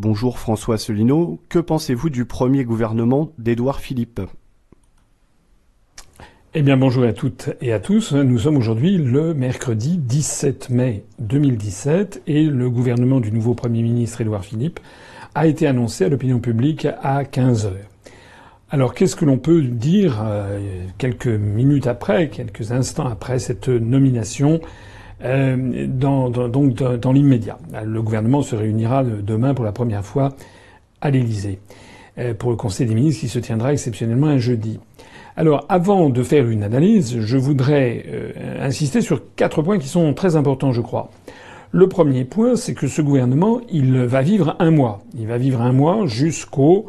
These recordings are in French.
bonjour François Asselineau. Que pensez-vous du premier gouvernement d'Édouard Philippe? Eh bien bonjour à toutes et à tous. Nous sommes aujourd'hui le mercredi 17 mai 2017 et le gouvernement du nouveau Premier ministre Édouard Philippe a été annoncé à l'opinion publique à 15 heures. Alors qu'est-ce que l'on peut dire quelques minutes après, quelques instants après cette nomination dans l'immédiat? Le gouvernement se réunira demain pour la première fois à l'Élysée pour le Conseil des ministres qui se tiendra exceptionnellement un jeudi. Alors, avant de faire une analyse, je voudrais insister sur 4 points qui sont très importants, je crois. Le premier point, c'est que ce gouvernement, il va vivre un mois. Il va vivre un mois jusqu'au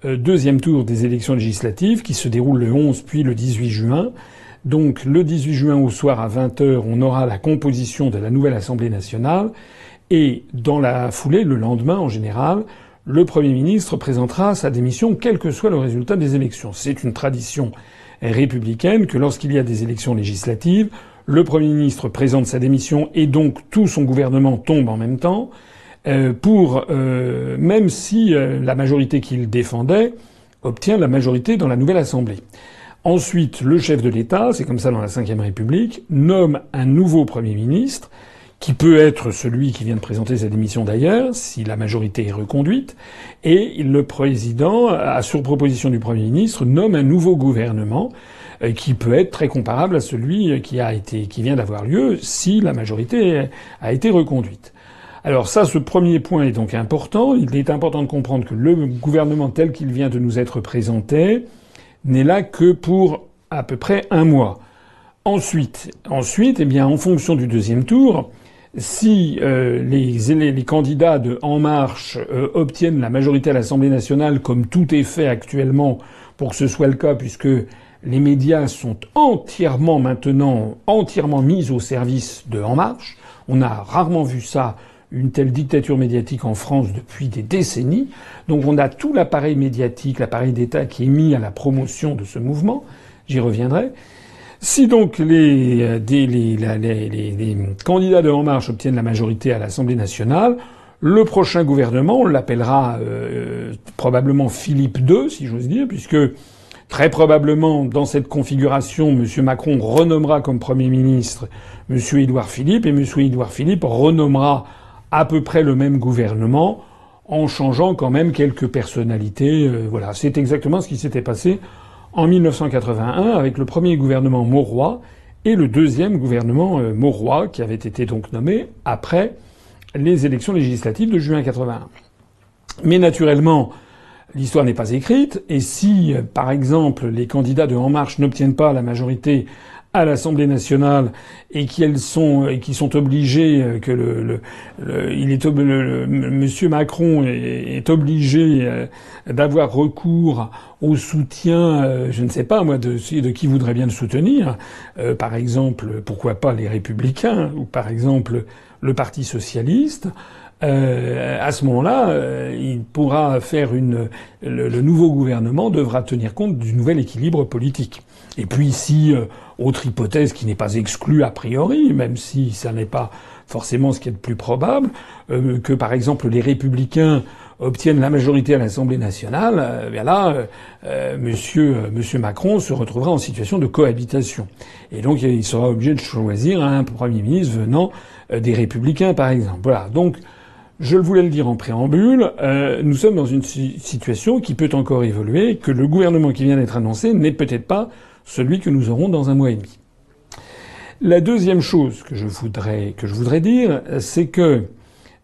deuxième tour des élections législatives qui se déroulent le 11 puis le 18 juin. Donc, le 18 juin au soir à 20h, on aura la composition de la nouvelle Assemblée nationale. Et dans la foulée, le lendemain en général, le Premier ministre présentera sa démission quel que soit le résultat des élections. C'est une tradition républicaine que lorsqu'il y a des élections législatives, le Premier ministre présente sa démission et donc tout son gouvernement tombe en même temps, même si la majorité qu'il défendait obtient la majorité dans la nouvelle Assemblée. Ensuite, le chef de l'État, c'est comme ça dans la Ve République, nomme un nouveau Premier ministre, qui peut être celui qui vient de présenter sa démission d'ailleurs, si la majorité est reconduite, et le président, sur proposition du Premier ministre, nomme un nouveau gouvernement qui peut être très comparable à celui qui vient d'avoir lieu si la majorité a été reconduite. Alors ça, ce premier point est donc important. Il est important de comprendre que le gouvernement tel qu'il vient de nous être présenté n'est là que pour à peu près un mois. Ensuite, eh bien, en fonction du deuxième tour, si les candidats de En Marche obtiennent la majorité à l'Assemblée nationale, comme tout est fait actuellement pour que ce soit le cas, puisque les médias sont entièrement mis au service de En Marche, on a rarement vu ça, une telle dictature médiatique en France depuis des décennies. Donc on a tout l'appareil médiatique, l'appareil d'État qui est mis à la promotion de ce mouvement. J'y reviendrai. Si donc les candidats de En Marche obtiennent la majorité à l'Assemblée nationale, le prochain gouvernement, on l'appellera probablement Philippe II, si j'ose dire, puisque très probablement dans cette configuration, M. Macron renommera comme Premier ministre M. Édouard Philippe, et M. Édouard Philippe renommera à peu près le même gouvernement en changeant quand même quelques personnalités. Voilà, c'est exactement ce qui s'était passé en 1981 avec le premier gouvernement Mauroy et le deuxième gouvernement Mauroy qui avait été donc nommé après les élections législatives de juin 81. Mais naturellement, l'histoire n'est pas écrite et si, par exemple, les candidats de En Marche n'obtiennent pas la majorité à l'Assemblée nationale et qui sont obligés Monsieur Macron est obligé d'avoir recours au soutien, je ne sais pas moi, de qui voudrait bien le soutenir, par exemple, pourquoi pas les Républicains ou par exemple le Parti socialiste. À ce moment-là, il pourra faire le nouveau gouvernement devra tenir compte du nouvel équilibre politique. Et puis si, autre hypothèse qui n'est pas exclue a priori, même si ça n'est pas forcément ce qui est le plus probable, que par exemple les Républicains obtiennent la majorité à l'Assemblée nationale, bien là, Monsieur Macron se retrouvera en situation de cohabitation. Et donc il sera obligé de choisir un Premier ministre venant des Républicains, par exemple. Voilà. Donc, je voulais le dire en préambule, nous sommes dans une situation qui peut encore évoluer, que le gouvernement qui vient d'être annoncé n'est peut-être pas celui que nous aurons dans un mois et demi. La deuxième chose que je voudrais dire, c'est que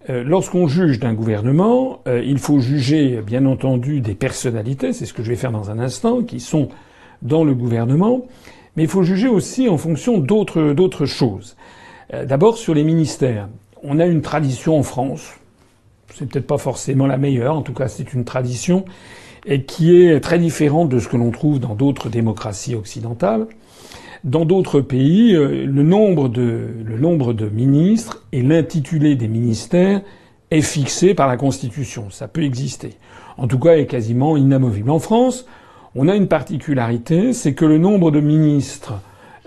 lorsqu'on juge d'un gouvernement, il faut juger, bien entendu, des personnalités, c'est ce que je vais faire dans un instant, qui sont dans le gouvernement, mais il faut juger aussi en fonction d'autres choses. D'abord sur les ministères. On a une tradition en France, c'est peut-être pas forcément la meilleure, en tout cas c'est une tradition, et qui est très différente de ce que l'on trouve dans d'autres démocraties occidentales. Dans d'autres pays, le nombre de ministres et l'intitulé des ministères est fixé par la Constitution. Ça peut exister. En tout cas, est quasiment inamovible. En France, on a une particularité, c'est que le nombre de ministres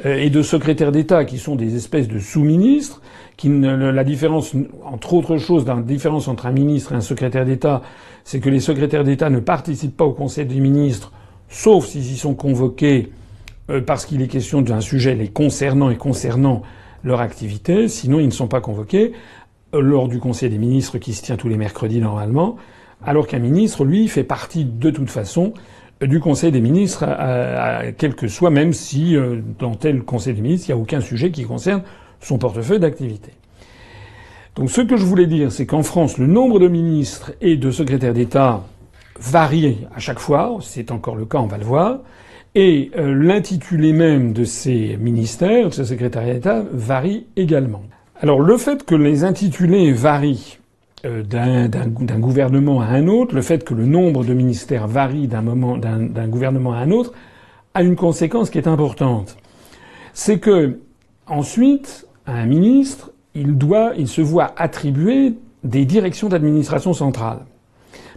et de secrétaires d'État qui sont des espèces de sous-ministres, la différence, entre autres choses, la différence entre un ministre et un secrétaire d'État, c'est que les secrétaires d'État ne participent pas au Conseil des ministres, sauf s'ils y sont convoqués parce qu'il est question d'un sujet les concernant et concernant leur activité. Sinon, ils ne sont pas convoqués lors du Conseil des ministres qui se tient tous les mercredis normalement, alors qu'un ministre, lui, fait partie de toute façon du Conseil des ministres, quel que soit, même si dans tel Conseil des ministres, il n'y a aucun sujet qui concerne son portefeuille d'activité. Donc ce que je voulais dire, c'est qu'en France, le nombre de ministres et de secrétaires d'État varie à chaque fois. C'est encore le cas, on va le voir. Et l'intitulé même de ces ministères, de ces secrétariats d'État, varie également. Alors le fait que les intitulés varient d'un gouvernement à un autre, le fait que le nombre de ministères varie d'un gouvernement à un autre, a une conséquence qui est importante. C'est que ensuite, un ministre, il se voit attribuer des directions d'administration centrale.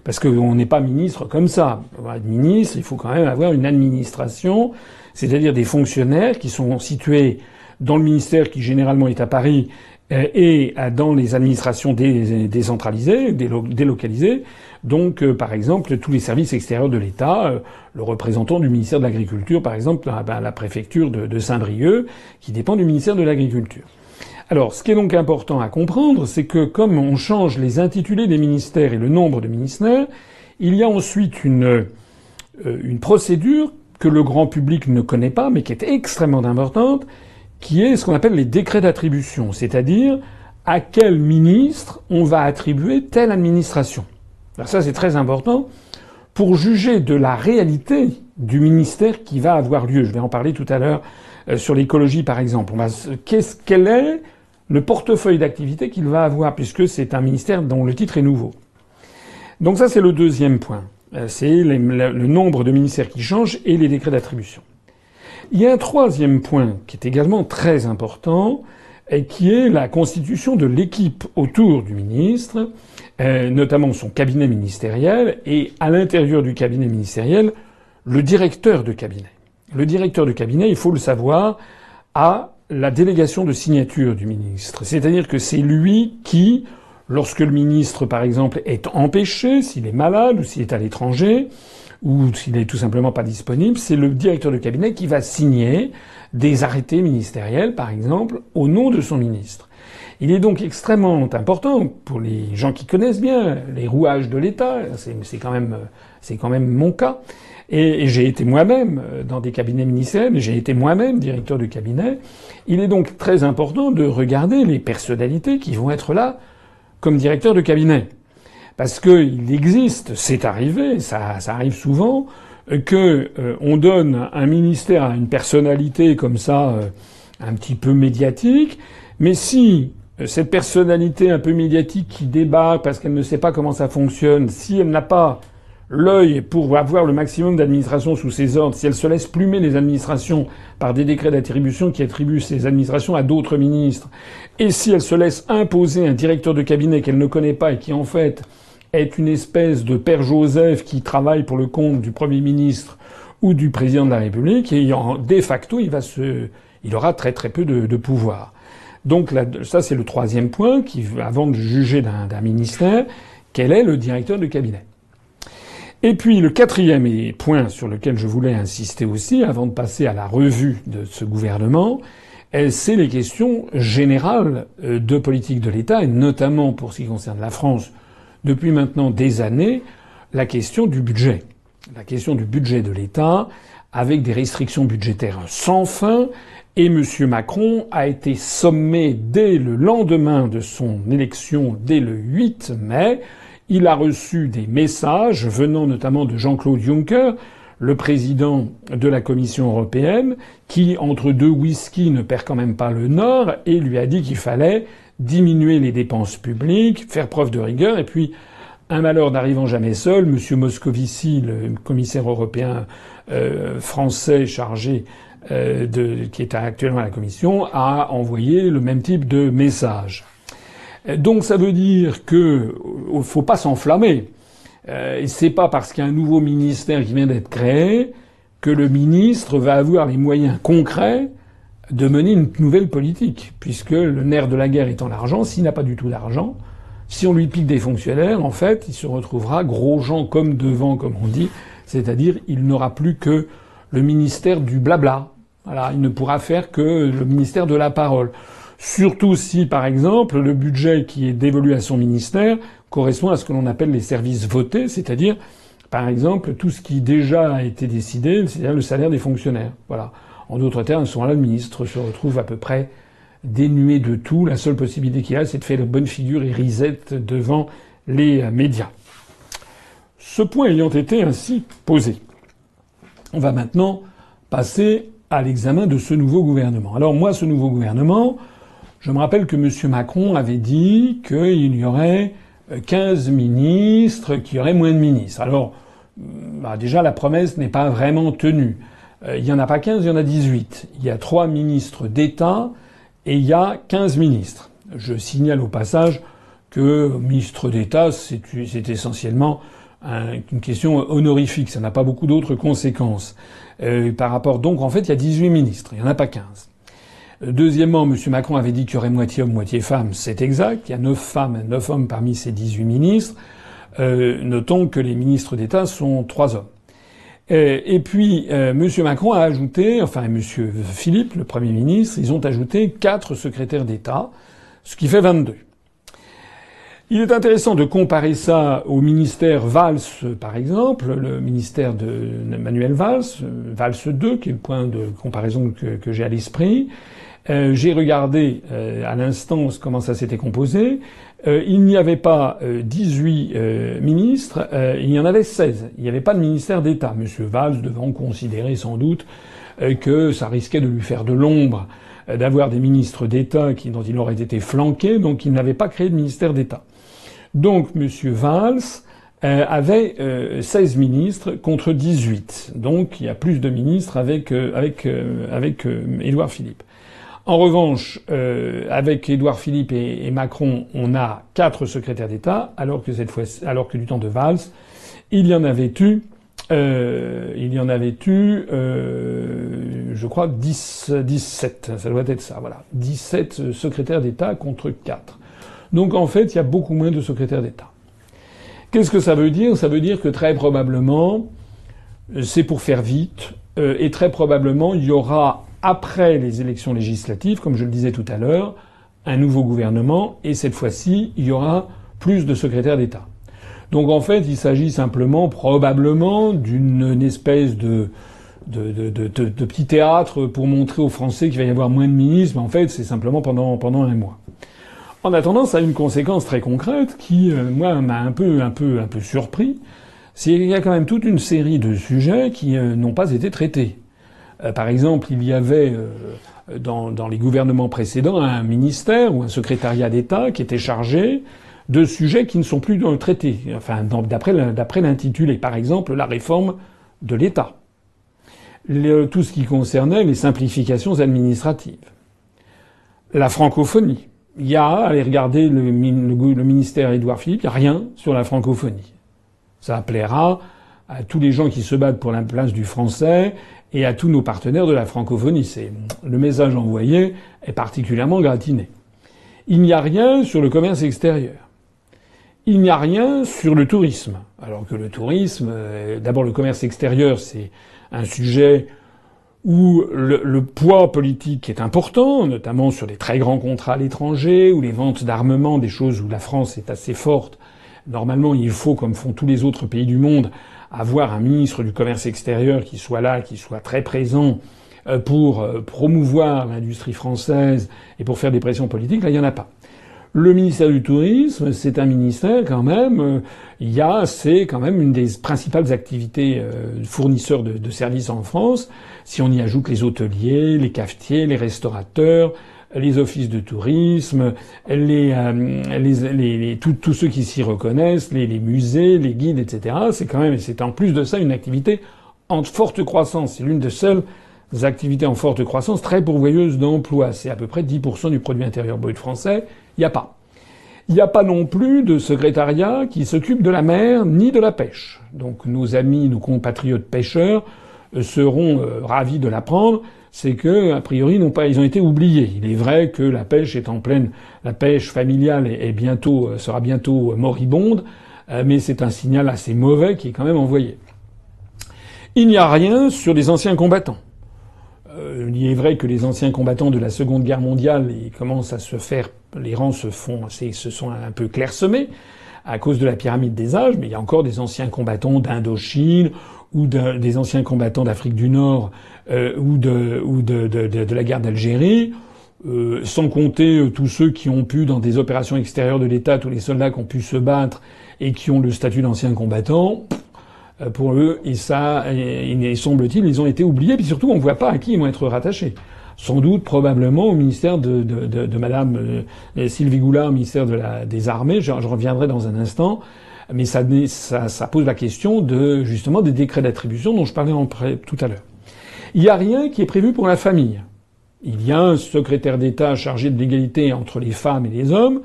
Parce qu'on n'est pas ministre comme ça. Pour être ministre, il faut quand même avoir une administration, c'est-à-dire des fonctionnaires qui sont situés dans le ministère qui généralement est à Paris et dans les administrations décentralisées, délocalisées. Donc, par exemple, tous les services extérieurs de l'État, le représentant du ministère de l'Agriculture, par exemple, la préfecture de Saint-Brieuc, qui dépend du ministère de l'Agriculture. Alors, ce qui est donc important à comprendre, c'est que comme on change les intitulés des ministères et le nombre de ministères, il y a ensuite une procédure que le grand public ne connaît pas, mais qui est extrêmement importante, qui est ce qu'on appelle les décrets d'attribution, c'est-à-dire à quel ministre on va attribuer telle administration. Alors ça, c'est très important pour juger de la réalité du ministère qui va avoir lieu. Je vais en parler tout à l'heure sur l'écologie, par exemple. Quel est le portefeuille d'activité qu'il va avoir, puisque c'est un ministère dont le titre est nouveau. Donc ça, c'est le deuxième point. C'est le nombre de ministères qui changent et les décrets d'attribution. Il y a un troisième point qui est également très important, et qui est la constitution de l'équipe autour du ministre, notamment son cabinet ministériel, et à l'intérieur du cabinet ministériel, le directeur de cabinet. Le directeur de cabinet, il faut le savoir, a la délégation de signature du ministre. C'est-à-dire que c'est lui qui, lorsque le ministre, par exemple, est empêché, s'il est malade ou s'il est à l'étranger, ou s'il est tout simplement pas disponible, c'est le directeur de cabinet qui va signer des arrêtés ministériels, par exemple, au nom de son ministre. Il est donc extrêmement important pour les gens qui connaissent bien les rouages de l'État, c'est quand même mon cas. Et j'ai été moi-même dans des cabinets ministériels, j'ai été moi-même directeur de cabinet. Il est donc très important de regarder les personnalités qui vont être là comme directeur de cabinet. Parce qu'il existe, c'est arrivé, ça arrive souvent, que on donne un ministère à une personnalité comme ça, un petit peu médiatique, mais si cette personnalité un peu médiatique qui débarque parce qu'elle ne sait pas comment ça fonctionne, si elle n'a pas l'œil pour avoir le maximum d'administration sous ses ordres, si elle se laisse plumer les administrations par des décrets d'attribution qui attribuent ces administrations à d'autres ministres, et si elle se laisse imposer un directeur de cabinet qu'elle ne connaît pas et qui en fait est une espèce de père Joseph qui travaille pour le compte du Premier ministre ou du Président de la République, et de facto il aura très très peu de pouvoir. Donc là, ça c'est le troisième point avant de juger d'un ministère, quel est le directeur de cabinet. Et puis le quatrième point sur lequel je voulais insister aussi, avant de passer à la revue de ce gouvernement, c'est les questions générales de politique de l'État, et notamment pour ce qui concerne la France, depuis maintenant des années, la question du budget. La question du budget de l'État, avec des restrictions budgétaires sans fin, et M. Macron a été sommé dès le lendemain de son élection, dès le 8 mai, il a reçu des messages venant notamment de Jean-Claude Juncker, le président de la Commission européenne, qui, entre deux whisky, ne perd quand même pas le nord, et lui a dit qu'il fallait diminuer les dépenses publiques, faire preuve de rigueur, et puis, un malheur n'arrivant jamais seul, M. Moscovici, le commissaire européen français chargé qui est actuellement à la Commission, a envoyé le même type de message. Donc ça veut dire que faut pas s'enflammer. C'est pas parce qu'il y a un nouveau ministère qui vient d'être créé que le ministre va avoir les moyens concrets de mener une nouvelle politique, puisque le nerf de la guerre étant l'argent, s'il n'a pas du tout d'argent, si on lui pique des fonctionnaires, en fait, il se retrouvera gros gens comme devant, comme on dit, c'est-à-dire il n'aura plus que le ministère du blabla. Voilà, il ne pourra faire que le ministère de la parole. Surtout si, par exemple, le budget qui est dévolu à son ministère correspond à ce que l'on appelle les services votés, c'est-à-dire, par exemple, tout ce qui déjà a été décidé, c'est-à-dire le salaire des fonctionnaires. Voilà. En d'autres termes, à ce moment-là, le ministre se retrouve à peu près dénué de tout. La seule possibilité qu'il a, c'est de faire de bonne figure et risette devant les médias. Ce point ayant été ainsi posé, on va maintenant passer à l'examen de ce nouveau gouvernement. Alors moi, ce nouveau gouvernement, je me rappelle que M. Macron avait dit qu'il y aurait 15 ministres, qu'il y aurait moins de ministres. Alors, déjà, la promesse n'est pas vraiment tenue. Il n'y en a pas 15, il y en a 18. Il y a 3 ministres d'État et il y a 15 ministres. Je signale au passage que ministre d'État, c'est essentiellement une question honorifique. Ça n'a pas beaucoup d'autres conséquences. Par rapport, donc, en fait, il y a 18 ministres. Il n'y en a pas 15. Deuxièmement, M. Macron avait dit qu'il y aurait moitié hommes, moitié femmes. C'est exact. Il y a 9 femmes et 9 hommes parmi ces 18 ministres. Notons que les ministres d'État sont 3 hommes. Et puis, M. Macron a ajouté, enfin, M. Philippe, le Premier ministre, ils ont ajouté 4 secrétaires d'État, ce qui fait 22. Il est intéressant de comparer ça au ministère Valls, par exemple, le ministère de Manuel Valls, Valls 2, qui est le point de comparaison que j'ai à l'esprit. J'ai regardé à l'instant comment ça s'était composé. Il n'y avait pas 18 ministres, il y en avait 16. Il n'y avait pas de ministère d'État. Monsieur Valls devant considérer sans doute que ça risquait de lui faire de l'ombre d'avoir des ministres d'État dont il aurait été flanqué, donc il n'avait pas créé de ministère d'État. Donc M. Valls avait 16 ministres contre 18. Donc il y a plus de ministres avec Édouard Philippe. En revanche, avec Édouard Philippe et Macron, on a 4 secrétaires d'État, alors que du temps de Valls, il y en avait eu, je crois, 17. Ça doit être ça, voilà. 17 secrétaires d'État contre 4. Donc en fait, il y a beaucoup moins de secrétaires d'État. Qu'est-ce que ça veut dire? Ça veut dire que très probablement, c'est pour faire vite, et très probablement, il y aura, après les élections législatives, comme je le disais tout à l'heure, un nouveau gouvernement, et cette fois-ci, il y aura plus de secrétaires d'État. Donc en fait, il s'agit simplement, probablement, d'une espèce de petit théâtre pour montrer aux Français qu'il va y avoir moins de ministres, mais en fait, c'est simplement pendant un mois. En attendant, ça a une conséquence très concrète qui, moi, m'a un peu surpris. C'est qu'il y a quand même toute une série de sujets qui n'ont pas été traités. Par exemple, il y avait dans les gouvernements précédents un ministère ou un secrétariat d'État qui était chargé de sujets qui ne sont plus traités. Enfin, d'après l'intitulé. Par exemple, la réforme de l'État. Tout ce qui concernait les simplifications administratives. La francophonie. Il y a, allez regarder le ministère Édouard Philippe, il n'y a rien sur la francophonie. Ça plaira à tous les gens qui se battent pour la place du français et à tous nos partenaires de la francophonie. Le message envoyé est particulièrement gratiné. Il n'y a rien sur le commerce extérieur. Il n'y a rien sur le tourisme. Alors que le tourisme, d'abord le commerce extérieur, c'est un sujet où le poids politique est important, notamment sur les très grands contrats à l'étranger, ou les ventes d'armement, des choses où la France est assez forte. Normalement, il faut, comme font tous les autres pays du monde, avoir un ministre du commerce extérieur qui soit là, qui soit très présent pour promouvoir l'industrie française et pour faire des pressions politiques. Là, il n'y en a pas. Le ministère du Tourisme, c'est un ministère quand même. C'est quand même une des principales activités fournisseurs de services en France. Si on y ajoute les hôteliers, les cafetiers, les restaurateurs, les offices de tourisme, tous ceux qui s'y reconnaissent, les musées, les guides, etc. C'est en plus de ça une activité en forte croissance. C'est l'une des seules activités en forte croissance, très pourvoyeuse d'emplois. C'est à peu près 10% du produit intérieur brut français. Il n'y a pas. Il n'y a pas non plus de secrétariat qui s'occupe de la mer ni de la pêche. Donc nos amis, nos compatriotes pêcheurs seront ravis de l'apprendre c'est que, a priori, ils ont été oubliés. Il est vrai que la pêche est en pleine, la pêche familiale sera bientôt moribonde, mais c'est un signal assez mauvais qui est quand même envoyé. Il n'y a rien sur les anciens combattants. Il est vrai que les anciens combattants de la Seconde Guerre mondiale, ils commencent à se faire, les rangs se sont un peu clairsemés à cause de la pyramide des âges, mais il y a encore des anciens combattants d'Indochine ou des anciens combattants d'Afrique du Nord ou de la guerre d'Algérie, sans compter tous ceux qui ont pu, dans des opérations extérieures de l'État, tous les soldats qui ont pu se battre et qui ont le statut d'anciens combattants. Pour eux, il semble-t-il, ils ont été oubliés, puis surtout, on ne voit pas à qui ils vont être rattachés. Sans doute, probablement, au ministère de Madame Sylvie Goulard, au ministère des Armées. Je reviendrai dans un instant, mais ça pose la question justement des décrets d'attribution dont je parlais tout à l'heure. Il n'y a rien qui est prévu pour la famille. Il y a un secrétaire d'État chargé de l'égalité entre les femmes et les hommes.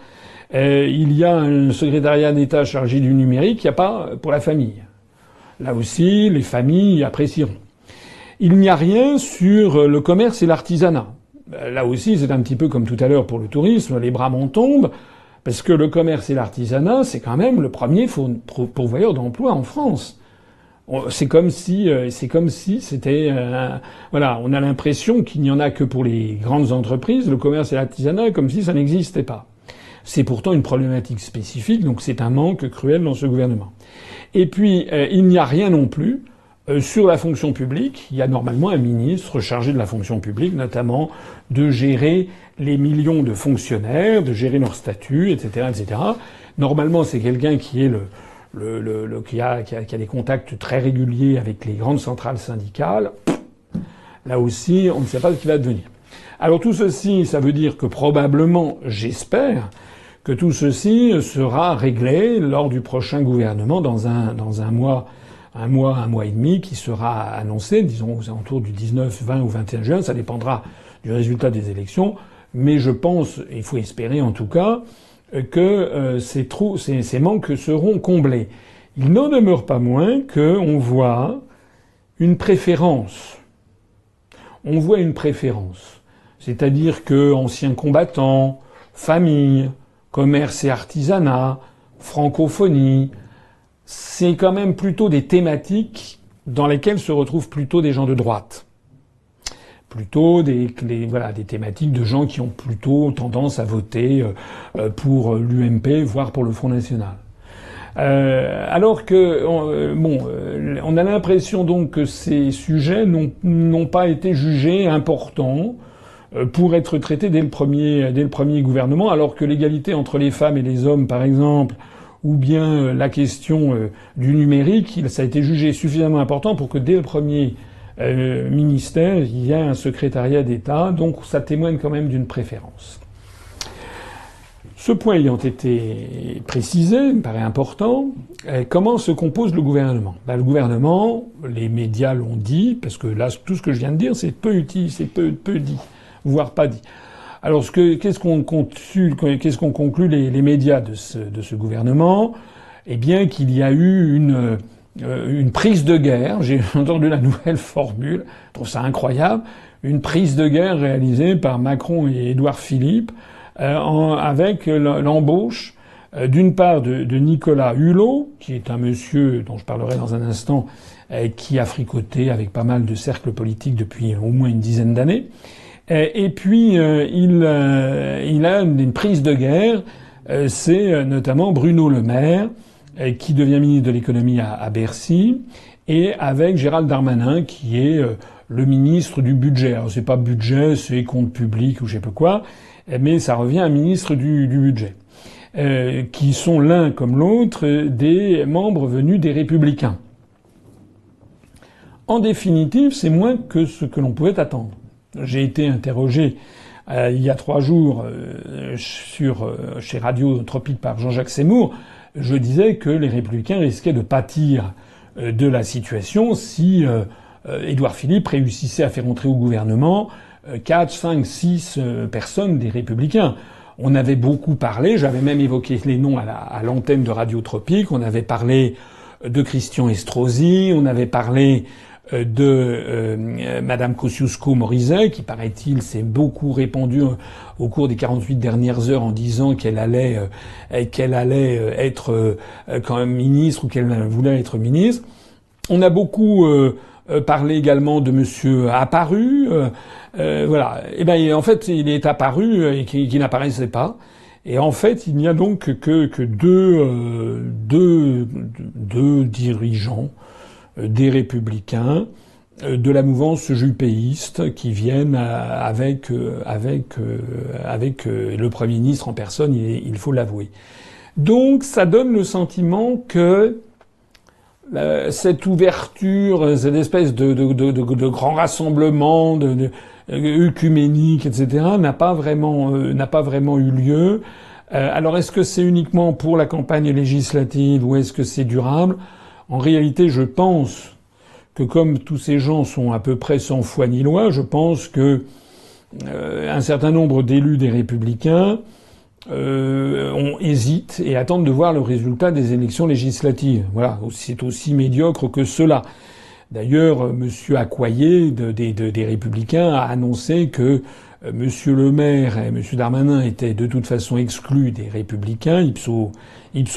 Il y a un secrétariat d'État chargé du numérique. Il n'y a pas pour la famille. Là aussi, les familles apprécieront. Il n'y a rien sur le commerce et l'artisanat. Là aussi, c'est un petit peu comme tout à l'heure pour le tourisme, les bras m'en tombent, parce que le commerce et l'artisanat, c'est quand même le premier pourvoyeur d'emploi en France. C'est comme si c'était, voilà, on a l'impression qu'il n'y en a que pour les grandes entreprises, le commerce et l'artisanat, comme si ça n'existait pas. C'est pourtant une problématique spécifique, donc c'est un manque cruel dans ce gouvernement. Et puis, il n'y a rien non plus sur la fonction publique. Il y a normalement un ministre chargé de la fonction publique, notamment de gérer les millions de fonctionnaires, de gérer leur statut, etc., etc. Normalement, c'est quelqu'un qui est qui a des contacts très réguliers avec les grandes centrales syndicales. Là aussi, on ne sait pas ce qui va devenir. Alors tout ceci, ça veut dire que probablement, j'espère, que tout ceci sera réglé lors du prochain gouvernement dans un mois et demi qui sera annoncé, disons aux alentours du 19, 20 ou 21 juin. Ça dépendra du résultat des élections. Mais je pense, et il faut espérer en tout cas, que ces manques seront comblés. Il n'en demeure pas moins qu'on voit une préférence. On voit une préférence. C'est-à-dire que anciens combattants, famille, commerce et artisanat, francophonie, c'est quand même plutôt des thématiques dans lesquelles se retrouvent plutôt des gens de droite. Plutôt des thématiques de gens qui ont plutôt tendance à voter pour l'UMP, voire pour le Front National. Alors que, on a l'impression donc que ces sujets n'ont pas été jugés importants pour être traités dès le premier gouvernement, alors que l'égalité entre les femmes et les hommes, par exemple, ou bien la question du numérique, ça a été jugé suffisamment important pour que dès le premier ministère, il y ait un secrétariat d'État, donc ça témoigne quand même d'une préférence. Ce point ayant été précisé, il me paraît important, comment se compose le gouvernement ? Le gouvernement, les médias l'ont dit, parce que là, tout ce que je viens de dire, c'est peu utile, c'est peu dit, voire pas dit. Alors, qu'est-ce qu'on conclut les médias de ce gouvernement ? Eh bien, qu'il y a eu une prise de guerre. J'ai entendu la nouvelle formule. Je trouve ça incroyable. Une prise de guerre réalisée par Macron et Édouard Philippe, avec l'embauche, d'une part de Nicolas Hulot, qui est un monsieur dont je parlerai dans un instant, qui a fricoté avec pas mal de cercles politiques depuis au moins une dizaine d'années. Et puis, il a une prise de guerre. C'est notamment Bruno Le Maire, qui devient ministre de l'économie à Bercy, et avec Gérald Darmanin, qui est le ministre du budget. Alors, c'est pas budget, c'est compte public ou je sais pas quoi, mais ça revient à ministre du budget. Qui sont l'un comme l'autre des membres venus des Républicains. En définitive, c'est moins que ce que l'on pouvait attendre. J'ai été interrogé il y a 3 jours chez Radio Tropique par Jean-Jacques Seymour. Je disais que les Républicains risquaient de pâtir de la situation si Édouard Philippe réussissait à faire entrer au gouvernement 4, 5, 6 personnes des Républicains. On avait beaucoup parlé, j'avais même évoqué les noms à l'antenne de Radio Tropique, on avait parlé de Christian Estrosi, on avait parlé Madame Kosciusko-Morizet, qui paraît-il s'est beaucoup répandue au cours des 48 dernières heures en disant qu'elle allait être quand même ministre ou qu'elle voulait être ministre. On a beaucoup parlé également de Monsieur Apparu. Voilà. Et ben en fait, il est apparu et qui n'apparaissait pas. Et en fait, il n'y a donc que deux dirigeants des Républicains de la mouvance jupéiste qui viennent avec le Premier ministre en personne, il faut l'avouer. Donc ça donne le sentiment que cette ouverture, cette espèce de grand rassemblement œcuménique, etc., n'a pas vraiment eu lieu. Alors est-ce que c'est uniquement pour la campagne législative ou est-ce que c'est durable ? En réalité, je pense que comme tous ces gens sont à peu près sans foi ni loi, je pense que un certain nombre d'élus des Républicains hésitent et attendent de voir le résultat des élections législatives. Voilà, c'est aussi médiocre que cela. D'ailleurs, Monsieur Accoyer des Républicains a annoncé que Monsieur Le Maire et Monsieur Darmanin étaient de toute façon exclus des Républicains, ipso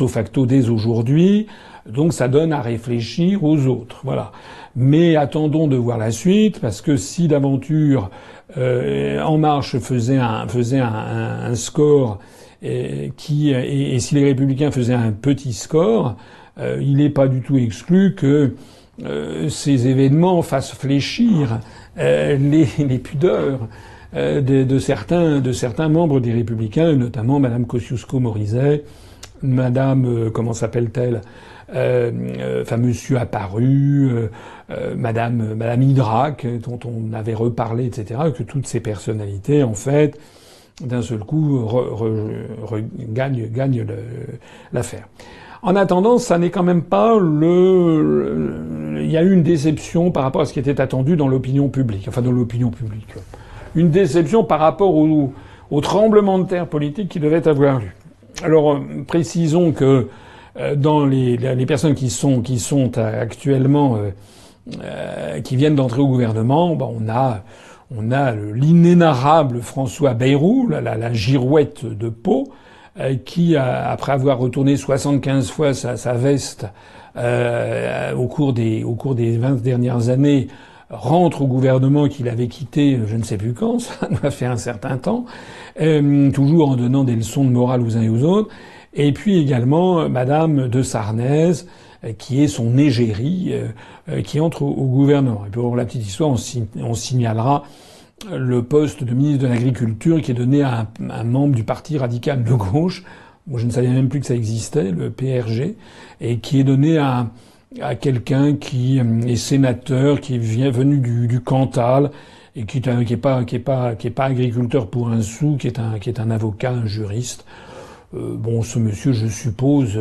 facto dès aujourd'hui. Donc ça donne à réfléchir aux autres. Voilà. Mais attendons de voir la suite, parce que si d'aventure En Marche faisait un score et si les Républicains faisaient un petit score, il n'est pas du tout exclu que ces événements fassent fléchir les pudeurs de certains membres des Républicains, notamment Madame Kosciusko-Morizet, Madame comment s'appelle-t-elle, Monsieur Apparu, Madame Hydrac, dont on avait reparlé, etc. Que toutes ces personnalités, en fait, d'un seul coup, gagnent l'affaire. En attendant, ça n'est quand même pas il y a eu une déception par rapport à ce qui était attendu dans l'opinion publique. Enfin, dans l'opinion publique. Une déception par rapport au tremblement de terre politique qui devait avoir lieu. Alors, précisons que dans les personnes qui sont actuellement qui viennent d'entrer au gouvernement, on a l'inénarrable François Bayrou, la girouette de Pau, qui après avoir retourné 75 fois sa veste au cours des 20 dernières années, rentre au gouvernement qu'il avait quitté je ne sais plus quand, ça doit faire un certain temps, toujours en donnant des leçons de morale aux uns et aux autres. Et puis également Madame de Sarnez, qui est son égérie, qui entre au gouvernement. Et pour la petite histoire, on signalera le poste de ministre de l'Agriculture qui est donné à un membre du Parti radical de gauche, moi je ne savais même plus que ça existait, le PRG, et qui est donné à quelqu'un qui est sénateur, qui est venu du Cantal, et qui est pas agriculteur pour un sou, qui est un avocat, un juriste. Ce monsieur, je suppose,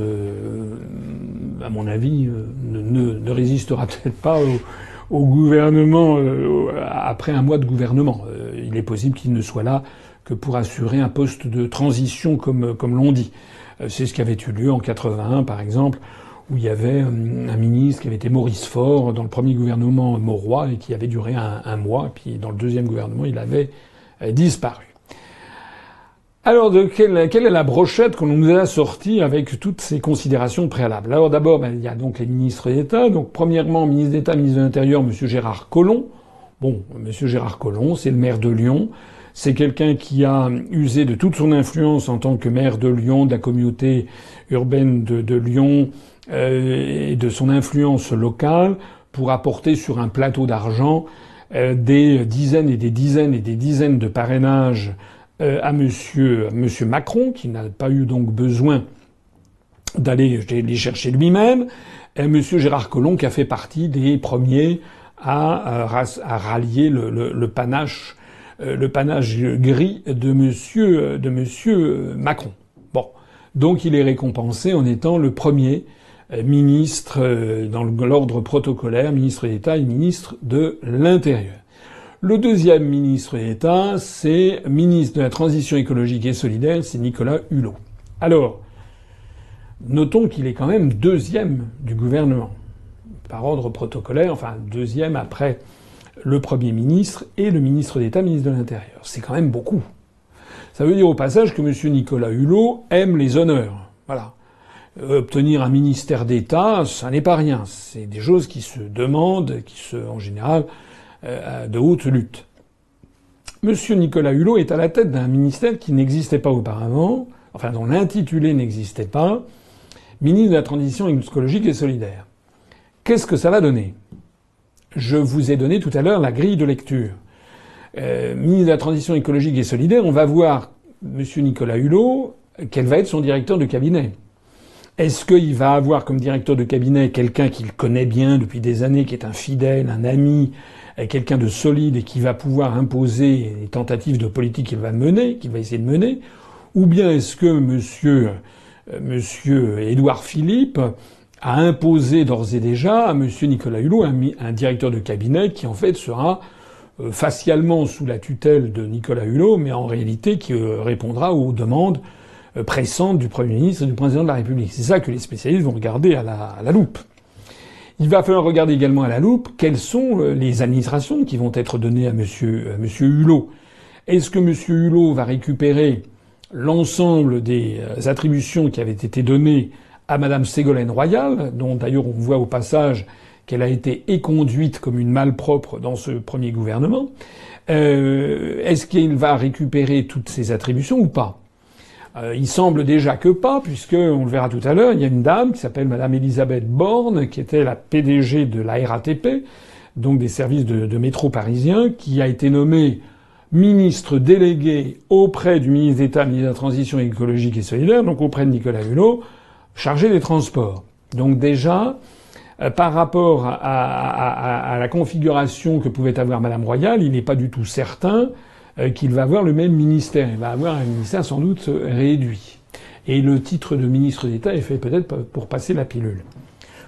à mon avis, ne résistera peut-être pas au gouvernement après un mois de gouvernement. Il est possible qu'il ne soit là que pour assurer un poste de transition, comme l'on dit. C'est ce qui avait eu lieu en 81, par exemple, où il y avait un ministre qui avait été Maurice Faure dans le premier gouvernement Mauroy et qui avait duré un mois. Puis dans le deuxième gouvernement, il avait disparu. Alors, quelle est la brochette qu'on nous a sortie avec toutes ces considérations préalables? Alors d'abord, il y a donc les ministres d'État. Donc premièrement, ministre d'État, ministre de l'Intérieur, Monsieur Gérard Collomb. Bon, Monsieur Gérard Collomb, c'est le maire de Lyon. C'est quelqu'un qui a usé de toute son influence en tant que maire de Lyon, de la communauté urbaine de Lyon, et de son influence locale pour apporter sur un plateau d'argent des dizaines et des dizaines et des dizaines de parrainages à monsieur Macron, qui n'a pas eu donc besoin d'aller les chercher lui-même, et monsieur Gérard Collomb, qui a fait partie des premiers à rallier le panache gris de monsieur Macron. Bon. Donc il est récompensé en étant le premier ministre dans l'ordre protocolaire, ministre d'État et ministre de l'Intérieur. Le deuxième ministre d'État, c'est ministre de la Transition écologique et solidaire, c'est Nicolas Hulot. Alors, notons qu'il est quand même deuxième du gouvernement. par ordre protocolaire, enfin deuxième après le Premier ministre et le ministre d'État, ministre de l'Intérieur. C'est quand même beaucoup. Ça veut dire au passage que M. Nicolas Hulot aime les honneurs. Voilà. Obtenir un ministère d'État, ça n'est pas rien. C'est des choses qui se demandent, en général, de haute lutte. M. Nicolas Hulot est à la tête d'un ministère qui n'existait pas auparavant, enfin dont l'intitulé n'existait pas, ministre de la Transition écologique et solidaire. Qu'est-ce que ça va donner ? Je vous ai donné tout à l'heure la grille de lecture. Ministre de la Transition écologique et solidaire, on va voir M. Nicolas Hulot, quel va être son directeur de cabinet. Est-ce qu'il va avoir comme directeur de cabinet quelqu'un qu'il connaît bien depuis des années, qui est un fidèle, un ami, quelqu'un de solide et qui va pouvoir imposer les tentatives de politique qu'il va essayer de mener, ou bien est-ce que monsieur Édouard Philippe a imposé d'ores et déjà à M. Nicolas Hulot un directeur de cabinet qui en fait sera facialement sous la tutelle de Nicolas Hulot, mais en réalité qui répondra aux demandes pressantes du Premier ministre et du Président de la République. C'est ça que les spécialistes vont regarder à la loupe. Il va falloir regarder également à la loupe quelles sont les administrations qui vont être données à monsieur Hulot. Est-ce que M. Hulot va récupérer l'ensemble des attributions qui avaient été données à Madame Ségolène Royal, dont d'ailleurs on voit au passage qu'elle a été éconduite comme une malpropre dans ce premier gouvernement. Est-ce qu'il va récupérer toutes ces attributions ou pas ? Il semble déjà que pas, puisque, on le verra tout à l'heure, il y a une dame qui s'appelle Madame Elisabeth Borne, qui était la PDG de la RATP, donc des services de métro parisiens, qui a été nommée ministre déléguée auprès du ministre d'État, ministre de la Transition écologique et solidaire, donc auprès de Nicolas Hulot, chargé des transports. Donc déjà, par rapport à la configuration que pouvait avoir Madame Royal, il n'est pas du tout certain qu'il va avoir le même ministère. Il va avoir un ministère sans doute réduit. Et le titre de ministre d'État est fait peut-être pour passer la pilule.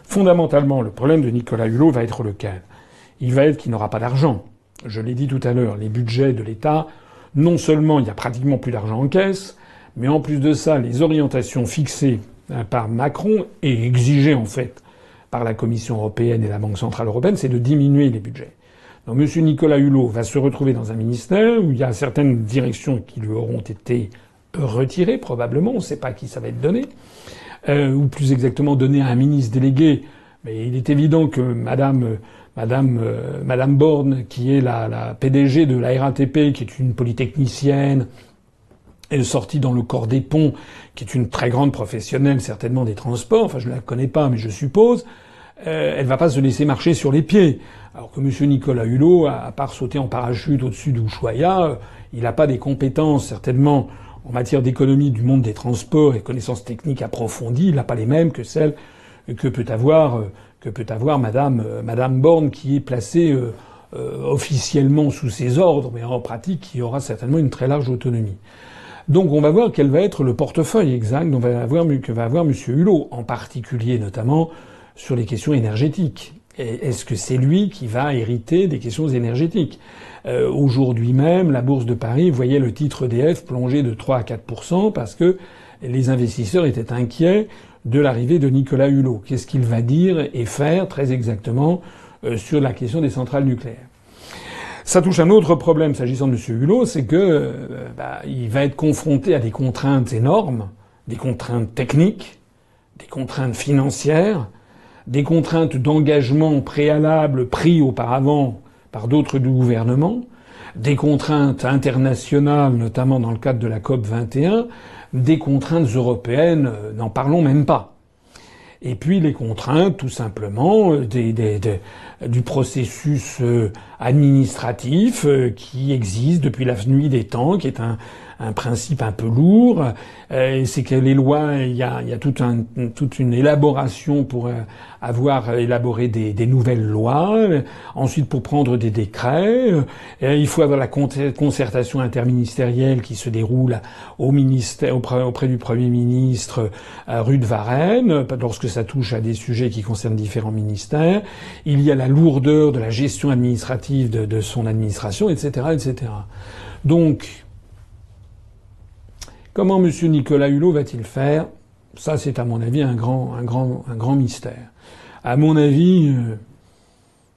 Fondamentalement, le problème de Nicolas Hulot va être lequel ? Il va être qu'il n'aura pas d'argent. Je l'ai dit tout à l'heure, les budgets de l'État, non seulement il y a pratiquement plus d'argent en caisse, mais en plus de ça, les orientations fixées par Macron et exigées en fait par la Commission européenne et la Banque centrale européenne, c'est de diminuer les budgets. Donc M. Nicolas Hulot va se retrouver dans un ministère où il y a certaines directions qui lui auront été retirées, probablement, on ne sait pas à qui ça va être donné, ou plus exactement donné à un ministre délégué. Mais il est évident que Madame Borne, qui est la PDG de la RATP, qui est une polytechnicienne, est sortie dans le corps des ponts, qui est une très grande professionnelle certainement des transports, enfin je la connais pas, mais je suppose, elle va pas se laisser marcher sur les pieds. Alors que M. Nicolas Hulot, à part sauter en parachute au-dessus d'Ushuaïa, il n'a pas des compétences certainement en matière d'économie du monde des transports et connaissances techniques approfondies. Il n'a pas les mêmes que celles que peut avoir Madame Borne, qui est placée officiellement sous ses ordres, mais en pratique qui aura certainement une très large autonomie. Donc on va voir quel va être le portefeuille exact que va avoir M. Hulot, en particulier notamment sur les questions énergétiques. Est-ce que c'est lui qui va hériter des questions énergétiques ? Aujourd'hui même, la Bourse de Paris voyait le titre EDF plonger de 3 à 4% parce que les investisseurs étaient inquiets de l'arrivée de Nicolas Hulot. Qu'est-ce qu'il va dire et faire très exactement sur la question des centrales nucléaires ? Ça touche un autre problème s'agissant de M. Hulot, c'est que il va être confronté à des contraintes énormes, des contraintes techniques, des contraintes financières, des contraintes d'engagement préalables pris auparavant par d'autres du gouvernement, des contraintes internationales, notamment dans le cadre de la COP 21, des contraintes européennes, n'en parlons même pas. Et puis les contraintes, tout simplement, du processus administratif qui existe depuis la nuit des temps, qui est un principe un peu lourd. C'est que les lois, il y a toute une élaboration pour avoir élaboré des nouvelles lois. Ensuite, pour prendre des décrets, il faut avoir la concertation interministérielle qui se déroule au ministère, auprès du Premier ministre, rue de Varennes, lorsque ça touche à des sujets qui concernent différents ministères. Il y a la lourdeur de la gestion administrative de son administration, etc., etc. Donc, comment M. Nicolas Hulot va-t-il faire ? Ça, c'est à mon avis un grand mystère. À mon avis,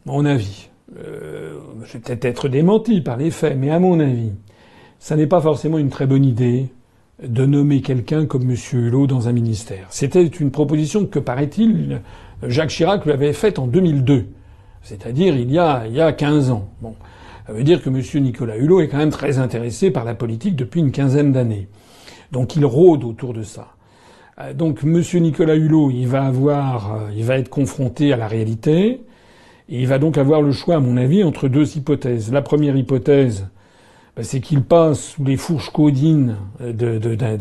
je vais peut-être être démenti par les faits, mais à mon avis, ça n'est pas forcément une très bonne idée de nommer quelqu'un comme M. Hulot dans un ministère. C'était une proposition que, paraît-il, Jacques Chirac lui avait faite en 2002. C'est-à-dire il y a 15 ans. Bon. Ça veut dire que M. Nicolas Hulot est quand même très intéressé par la politique depuis une quinzaine d'années. Donc il rôde autour de ça. Donc M. Nicolas Hulot, il va être confronté à la réalité. Et il va donc avoir le choix, à mon avis, entre deux hypothèses. La première hypothèse, c'est qu'il passe sous les fourches caudines de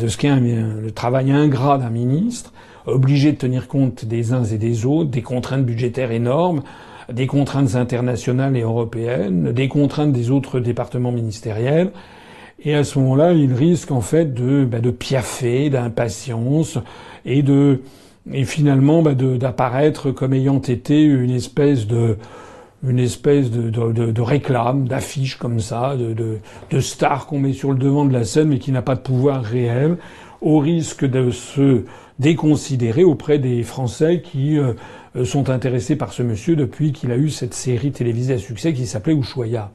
ce qu'est le travail ingrat d'un ministre, obligé de tenir compte des uns et des autres, des contraintes budgétaires énormes, des contraintes internationales et européennes, des contraintes des autres départements ministériels. Et à ce moment-là, il risque en fait de piaffer, d'impatience et finalement d'apparaître comme ayant été une espèce de réclame, d'affiche comme ça, de star qu'on met sur le devant de la scène mais qui n'a pas de pouvoir réel, au risque de se déconsidérer auprès des Français qui sont intéressés par ce monsieur depuis qu'il a eu cette série télévisée à succès qui s'appelait Ushuaïa.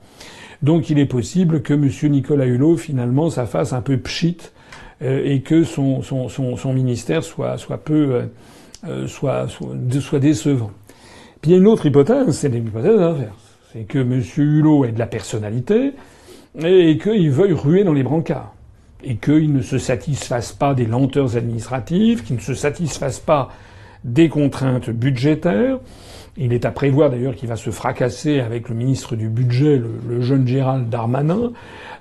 Donc il est possible que M. Nicolas Hulot, finalement, ça fasse un peu pchit et que son ministère soit décevant. Puis il y a une autre hypothèse, c'est l'hypothèse inverse. C'est que M. Hulot ait de la personnalité et qu'il veuille ruer dans les brancards. Et qu'il ne se satisfasse pas des lenteurs administratives, qu'il ne se satisfasse pas des contraintes budgétaires. Il est à prévoir d'ailleurs qu'il va se fracasser avec le ministre du Budget, le jeune Gérald Darmanin.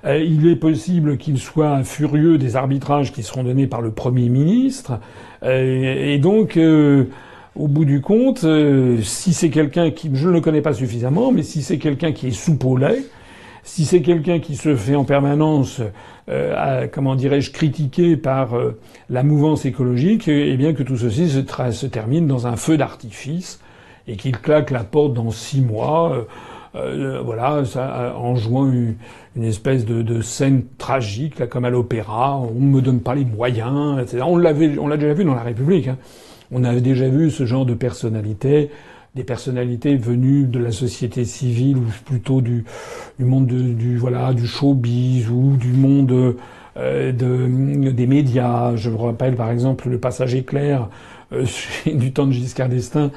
Il est possible qu'il soit furieux des arbitrages qui seront donnés par le Premier ministre. Et donc, au bout du compte, si c'est quelqu'un qui... Je ne le connais pas suffisamment, mais si c'est quelqu'un qui est soupe au lait, si c'est quelqu'un qui se fait en permanence, critiquer par la mouvance écologique, eh bien que tout ceci se termine dans un feu d'artifice et qu'il claque la porte dans 6 mois, en jouant une espèce de scène tragique, là, comme à l'opéra. On me donne pas les moyens, etc. On l'a déjà vu dans la République. Hein. On avait déjà vu ce genre de personnalité, des personnalités venues de la société civile ou plutôt du monde du showbiz ou du monde des médias. Je me rappelle par exemple le passage éclair du temps de Giscard d'Estaing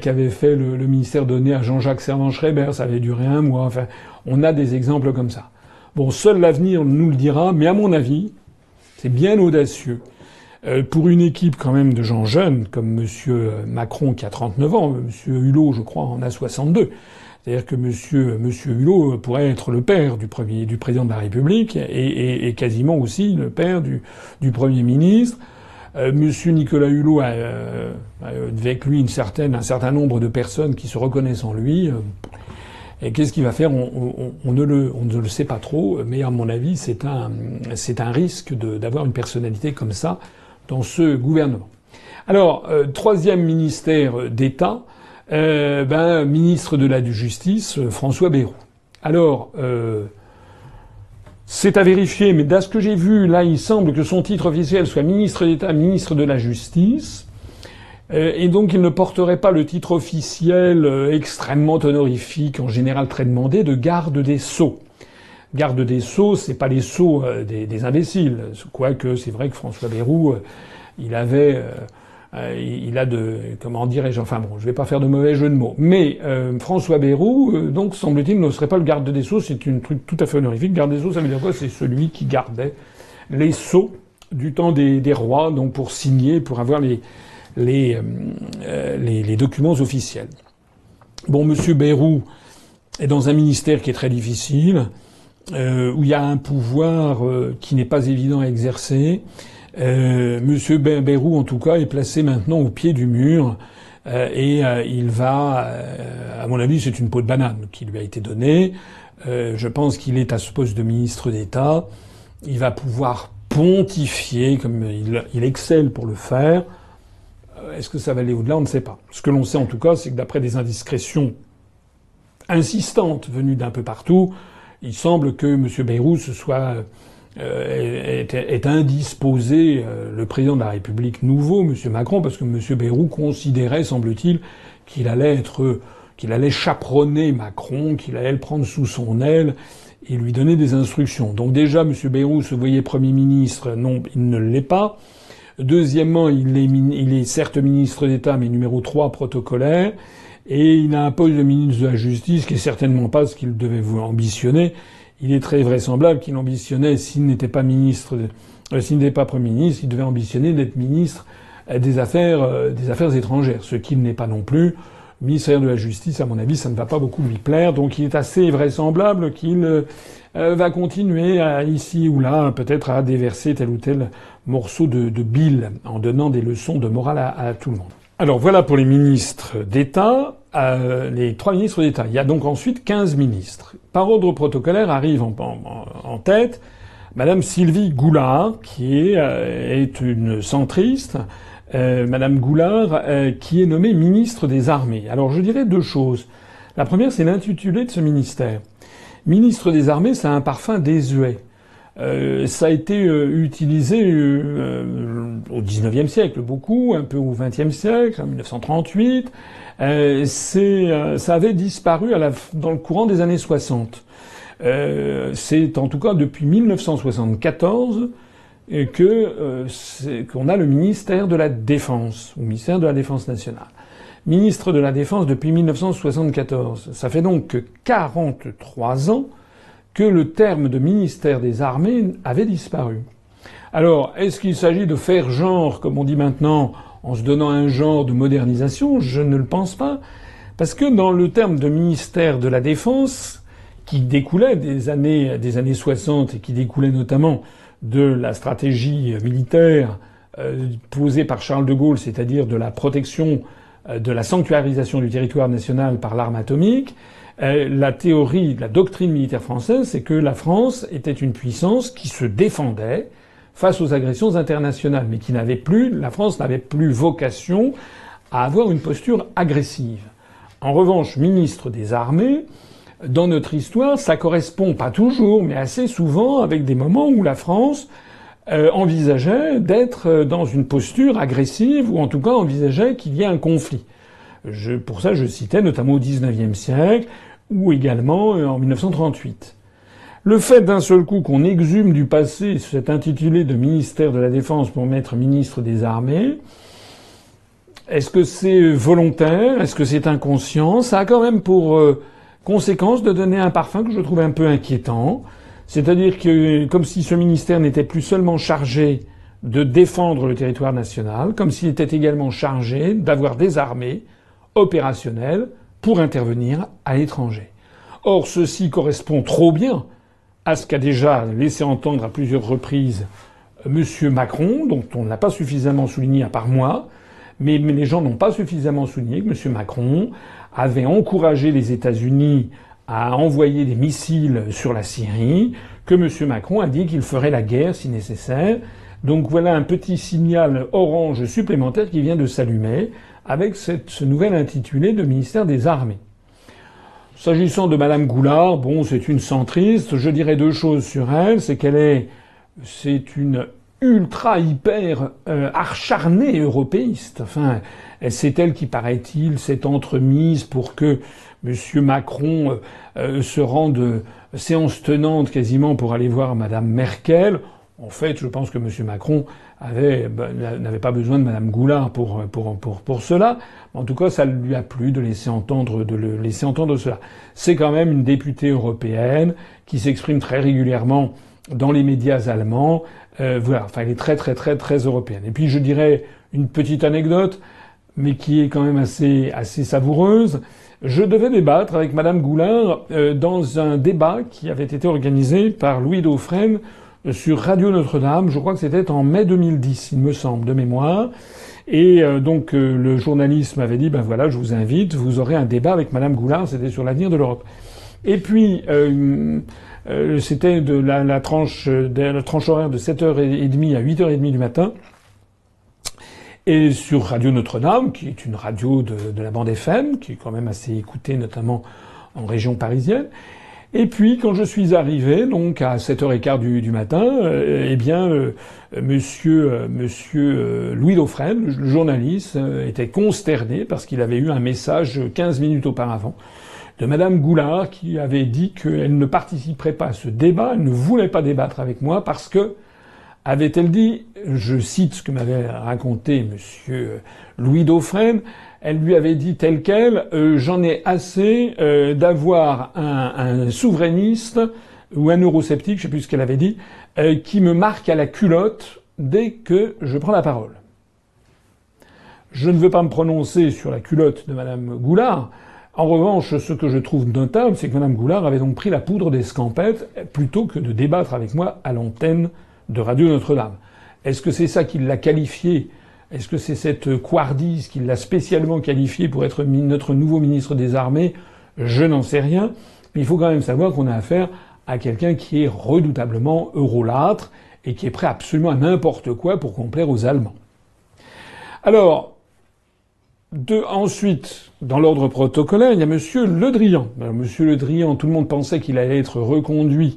qu'avait fait le ministère donné à Jean-Jacques Servan-Schreiber. Ça avait duré 1 mois. Enfin, on a des exemples comme ça. Bon, seul l'avenir nous le dira, mais à mon avis, c'est bien audacieux. Pour une équipe quand même de gens jeunes, comme Monsieur Macron qui a 39 ans, Monsieur Hulot, je crois, en a 62. C'est-à-dire que Monsieur Hulot pourrait être le père du président de la République et quasiment aussi le père du Premier ministre. Monsieur Nicolas Hulot a avec lui un certain nombre de personnes qui se reconnaissent en lui. Et qu'est-ce qu'il va faire on ne le sait pas trop, mais à mon avis, c'est un risque d'avoir une personnalité comme ça dans ce gouvernement. Alors, troisième ministère d'État, ministre de la Justice, François Bayrou. Alors, c'est à vérifier, mais d'à ce que j'ai vu, là, il semble que son titre officiel soit ministre d'État, ministre de la Justice. Et donc, il ne porterait pas le titre officiel extrêmement honorifique, en général très demandé, de garde des Sceaux. Garde des Sceaux, c'est pas les sceaux des imbéciles. Quoique, c'est vrai que François Bayrou, il a comment dirais-je, enfin bon, je vais pas faire de mauvais jeu de mots. Mais François Bayrou, donc semble-t-il, ne serait pas le garde des Sceaux, c'est un truc tout à fait honorifique. Garde des Sceaux, ça veut dire quoi? C'est celui qui gardait les sceaux du temps des rois, donc pour signer, pour avoir les documents officiels. Bon, Monsieur Bayrou est dans un ministère qui est très difficile, où il y a un pouvoir qui n'est pas évident à exercer. Monsieur Bayrou, en tout cas, est placé maintenant au pied du mur et il va, à mon avis, c'est une peau de banane qui lui a été donnée. Je pense qu'il est à ce poste de ministre d'État. Il va pouvoir pontifier, comme il excelle pour le faire. Est-ce que ça va aller au-delà? On ne sait pas. Ce que l'on sait en tout cas, c'est que d'après des indiscrétions insistantes venues d'un peu partout, il semble que M. Bayrou se soit est indisposé le président de la République nouveau, M. Macron, parce que M. Bayrou considérait, semble-t-il, qu'il allait chaperonner Macron, qu'il allait le prendre sous son aile et lui donner des instructions. Donc déjà, M. Bayrou se voyait Premier ministre. Non, il ne l'est pas. Deuxièmement, il est certes ministre d'État, mais numéro 3 protocolaire. Et il a un poste de ministre de la Justice qui est certainement pas ce qu'il devait vous ambitionner. Il est très vraisemblable qu'il ambitionnait, s'il n'était pas s'il n'était pas Premier ministre, il devait ambitionner d'être ministre des Affaires étrangères, ce qu'il n'est pas non plus. Le ministère de la Justice, à mon avis, ça ne va pas beaucoup lui plaire. Donc il est assez vraisemblable qu'il va continuer ici ou là, peut-être à déverser tel ou tel morceau de bile en donnant des leçons de morale à tout le monde. Alors voilà pour les ministres d'État, les 3 ministres d'État. Il y a donc ensuite 15 ministres. Par ordre protocolaire arrive en tête Madame Sylvie Goulard, qui est une centriste. Madame Goulard, qui est nommée ministre des Armées. Alors je dirais 2 choses. La première, c'est l'intitulé de ce ministère. Ministre des Armées, ça a un parfum désuet. Ça a été utilisé au XIXe siècle, beaucoup, un peu au XXe siècle, en 1938. Ça avait disparu dans le courant des années 60. C'est en tout cas depuis 1974 qu'on a le ministère de la Défense, ou ministère de la Défense nationale. Ministre de la Défense depuis 1974. Ça fait donc 43 ans que le terme de ministère des Armées avait disparu. Alors, est-ce qu'il s'agit de faire genre, comme on dit maintenant, en se donnant un genre de modernisation? Je ne le pense pas. Parce que dans le terme de ministère de la Défense, qui découlait des années 60 et qui découlait notamment de la stratégie militaire posée par Charles de Gaulle, c'est-à-dire de la protection, de la sanctuarisation du territoire national par l'arme atomique, la théorie, la doctrine militaire française, c'est que la France était une puissance qui se défendait face aux agressions internationales, mais la France n'avait plus vocation à avoir une posture agressive. En revanche, ministre des Armées, dans notre histoire, ça correspond, pas toujours, mais assez souvent, avec des moments où la France envisageait d'être dans une posture agressive, ou en tout cas envisageait qu'il y ait un conflit. Pour ça, je citais notamment au XIXe siècle, ou également en 1938. Le fait d'un seul coup qu'on exhume du passé cet intitulé de ministère de la Défense pour mettre ministre des Armées, est-ce que c'est volontaire? Est-ce que c'est inconscient? Ça a quand même pour conséquence de donner un parfum que je trouve un peu inquiétant. C'est-à-dire que comme si ce ministère n'était plus seulement chargé de défendre le territoire national, comme s'il était également chargé d'avoir des armées opérationnelles pour intervenir à l'étranger. Or, ceci correspond trop bien à ce qu'a déjà laissé entendre à plusieurs reprises M. Macron, dont on n'a pas suffisamment souligné à part moi, mais les gens n'ont pas suffisamment souligné que M. Macron avait encouragé les États-Unis à envoyer des missiles sur la Syrie, que M. Macron a dit qu'il ferait la guerre si nécessaire. Donc voilà un petit signal orange supplémentaire qui vient de s'allumer avec ce nouvel intitulé de ministère des Armées. S'agissant de Madame Goulard, bon, c'est une centriste. Je dirais 2 choses sur elle. C'est une ultra-hyper acharnée européiste. Enfin, c'est elle qui, paraît-il, s'est entremise pour que M. Macron se rende séance tenante quasiment pour aller voir Madame Merkel. En fait, je pense que M. Macron n'avait pas besoin de Mme Goulard pour cela. En tout cas, ça lui a plu de le laisser entendre cela. C'est quand même une députée européenne qui s'exprime très régulièrement dans les médias allemands. Voilà. Enfin, elle est très, très, très, très européenne. Et puis, je dirais une petite anecdote, mais qui est quand même assez savoureuse. Je devais débattre avec Mme Goulard dans un débat qui avait été organisé par Louis Dauphren sur Radio Notre-Dame. Je crois que c'était en mai 2010, il me semble, de mémoire. Et donc le journaliste m'avait dit, ben voilà, je vous invite, vous aurez un débat avec Madame Goulard, c'était sur l'avenir de l'Europe. Et puis c'était de la tranche horaire de 7h30 à 8h30 du matin. Et sur Radio Notre-Dame, qui est une radio de la bande FM, qui est quand même assez écoutée, notamment en région parisienne. Et puis, quand je suis arrivé, donc à 7h15 du matin, monsieur Louis Dauphren, le journaliste, était consterné parce qu'il avait eu un message 15 minutes auparavant de Madame Goulard qui avait dit qu'elle ne participerait pas à ce débat, elle ne voulait pas débattre avec moi parce que, avait-elle dit, je cite ce que m'avait raconté monsieur Louis Dauphren, elle lui avait dit tel quel, j'en ai assez d'avoir un souverainiste ou un eurosceptique, je sais plus ce qu'elle avait dit, qui me marque à la culotte dès que je prends la parole. Je ne veux pas me prononcer sur la culotte de Madame Goulard. En revanche, ce que je trouve notable, c'est que Madame Goulard avait donc pris la poudre d'escampette plutôt que de débattre avec moi à l'antenne de Radio Notre-Dame. Est-ce que c'est ça qui l'a qualifié? Est-ce que c'est cette couardise qui l'a spécialement qualifié pour être notre nouveau ministre des Armées? Je n'en sais rien. Mais il faut quand même savoir qu'on a affaire à quelqu'un qui est redoutablement eurolâtre et qui est prêt absolument à n'importe quoi pour complaire aux Allemands. Alors, ensuite, dans l'ordre protocolaire, il y a monsieur Le Drian. Alors, monsieur Le Drian, tout le monde pensait qu'il allait être reconduit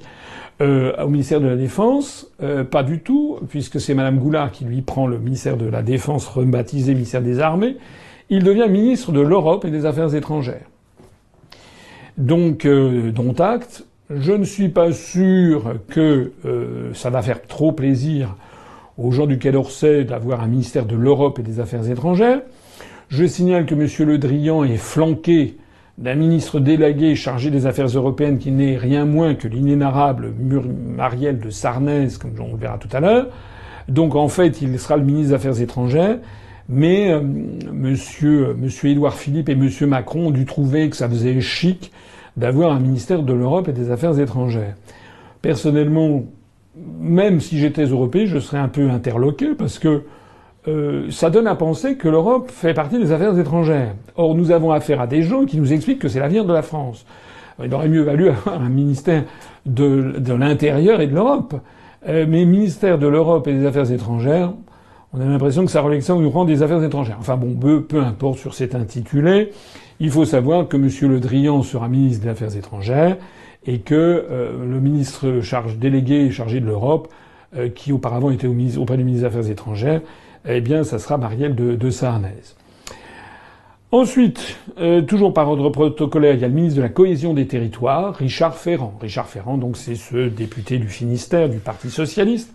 au ministère de la Défense. Pas du tout, puisque c'est Madame Goulard qui lui prend le ministère de la Défense, rebaptisé ministère des Armées. Il devient ministre de l'Europe et des Affaires étrangères. Donc, dont acte. Je ne suis pas sûr que ça va faire trop plaisir aux gens du Quai d'Orsay d'avoir un ministère de l'Europe et des Affaires étrangères. Je signale que M. Le Drian est flanqué d'un ministre délégué chargé des affaires européennes qui n'est rien moins que l'inénarrable Marielle de Sarnez, comme on le verra tout à l'heure. Donc en fait, il sera le ministre des Affaires étrangères. Mais monsieur Édouard Philippe et monsieur Macron ont dû trouver que ça faisait chic d'avoir un ministère de l'Europe et des Affaires étrangères. Personnellement, même si j'étais européen, je serais un peu interloqué parce que ça donne à penser que l'Europe fait partie des affaires étrangères. Or, nous avons affaire à des gens qui nous expliquent que c'est l'avenir de la France. Il aurait mieux valu avoir un ministère de l'intérieur et de l'Europe. Mais ministère de l'Europe et des Affaires étrangères, on a l'impression que ça relègue ça au rang des affaires étrangères. Enfin bon, peu importe sur cet intitulé. Il faut savoir que M. Le Drian sera ministre des Affaires étrangères et que le ministre délégué chargé de l'Europe, qui auparavant était auprès du ministre des Affaires étrangères, eh bien, ça sera Marielle de Sarnez. Ensuite, toujours par ordre protocolaire, il y a le ministre de la Cohésion des Territoires, Richard Ferrand. Richard Ferrand, donc, c'est ce député du Finistère du Parti socialiste,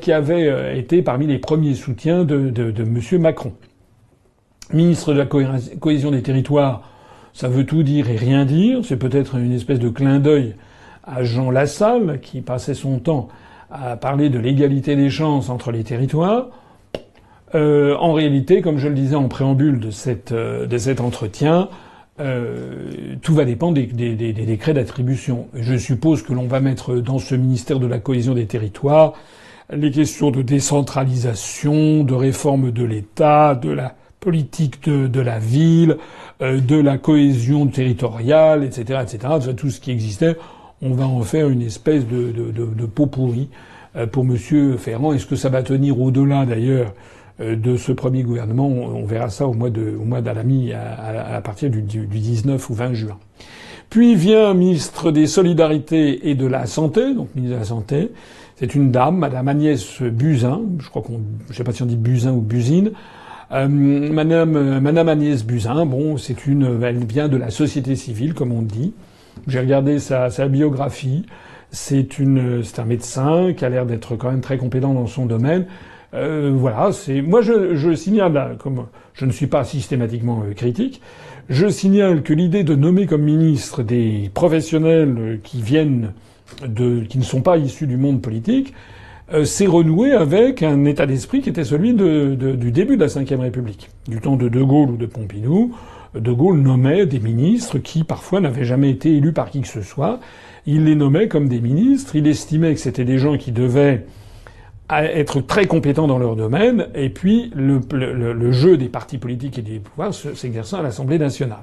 qui avait été parmi les premiers soutiens de M. Macron. Ministre de la Cohésion des Territoires, ça veut tout dire et rien dire. C'est peut-être une espèce de clin d'œil à Jean Lassalle, qui passait son temps à parler de l'égalité des chances entre les territoires. En réalité, comme je le disais en préambule de cet entretien, tout va dépendre des décrets d'attribution. Je suppose que l'on va mettre dans ce ministère de la Cohésion des Territoires les questions de décentralisation, de réforme de l'État, de la politique de la ville, de la cohésion territoriale, etc., etc. Enfin, tout ce qui existait, on va en faire une espèce de pot pourri pour Monsieur Ferrand. Est-ce que ça va tenir au-delà d'ailleurs de ce premier gouvernement? On verra ça au mois d'Alami à partir du 19 ou 20 juin. Puis vient ministre des Solidarités et de la Santé, donc ministre de la Santé. C'est une dame, Madame Agnès Buzyn. Je sais pas si on dit Buzyn ou Buzine. Madame Agnès Buzyn, bon, elle vient de la société civile, comme on dit. J'ai regardé sa biographie. C'est un médecin qui a l'air d'être quand même très compétent dans son domaine. Voilà, moi je signale, comme je ne suis pas systématiquement critique, je signale que l'idée de nommer comme ministre des professionnels qui ne sont pas issus du monde politique, s'est renoué avec un état d'esprit qui était celui du début de la Ve République. Du temps de De Gaulle ou de Pompidou, De Gaulle nommait des ministres qui parfois n'avaient jamais été élus par qui que ce soit. Il les nommait comme des ministres, il estimait que c'était des gens qui devaient être très compétents dans leur domaine, et puis le jeu des partis politiques et des pouvoirs s'exerçant à l'Assemblée nationale.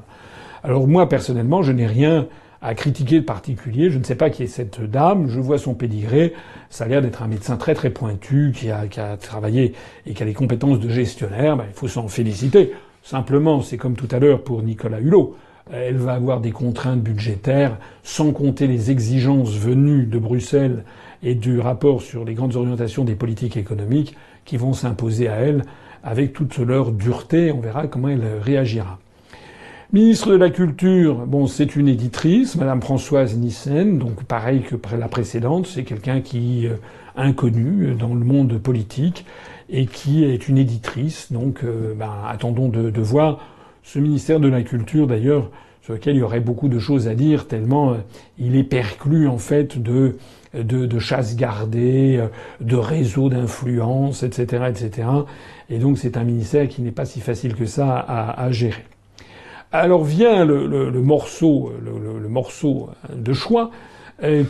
Alors moi, personnellement, je n'ai rien à critiquer de particulier. Je ne sais pas qui est cette dame. Je vois son pédigré. Ça a l'air d'être un médecin très très pointu qui a travaillé et qui a des compétences de gestionnaire. Il faut s'en féliciter. Simplement, c'est comme tout à l'heure pour Nicolas Hulot. Elle va avoir des contraintes budgétaires, sans compter les exigences venues de Bruxelles et du rapport sur les grandes orientations des politiques économiques qui vont s'imposer à elle avec toute leur dureté. On verra comment elle réagira. Ministre de la Culture, bon, c'est une éditrice, Madame Françoise Nyssen, donc pareil que la précédente, c'est quelqu'un qui est inconnu dans le monde politique et qui est une éditrice. Donc, attendons de voir ce ministère de la Culture, d'ailleurs, sur lequel il y aurait beaucoup de choses à dire, tellement il est perclus, en fait, de chasse gardée, de réseaux d'influence, etc., etc. Et donc, c'est un ministère qui n'est pas si facile que ça à gérer. Alors vient le morceau de choix,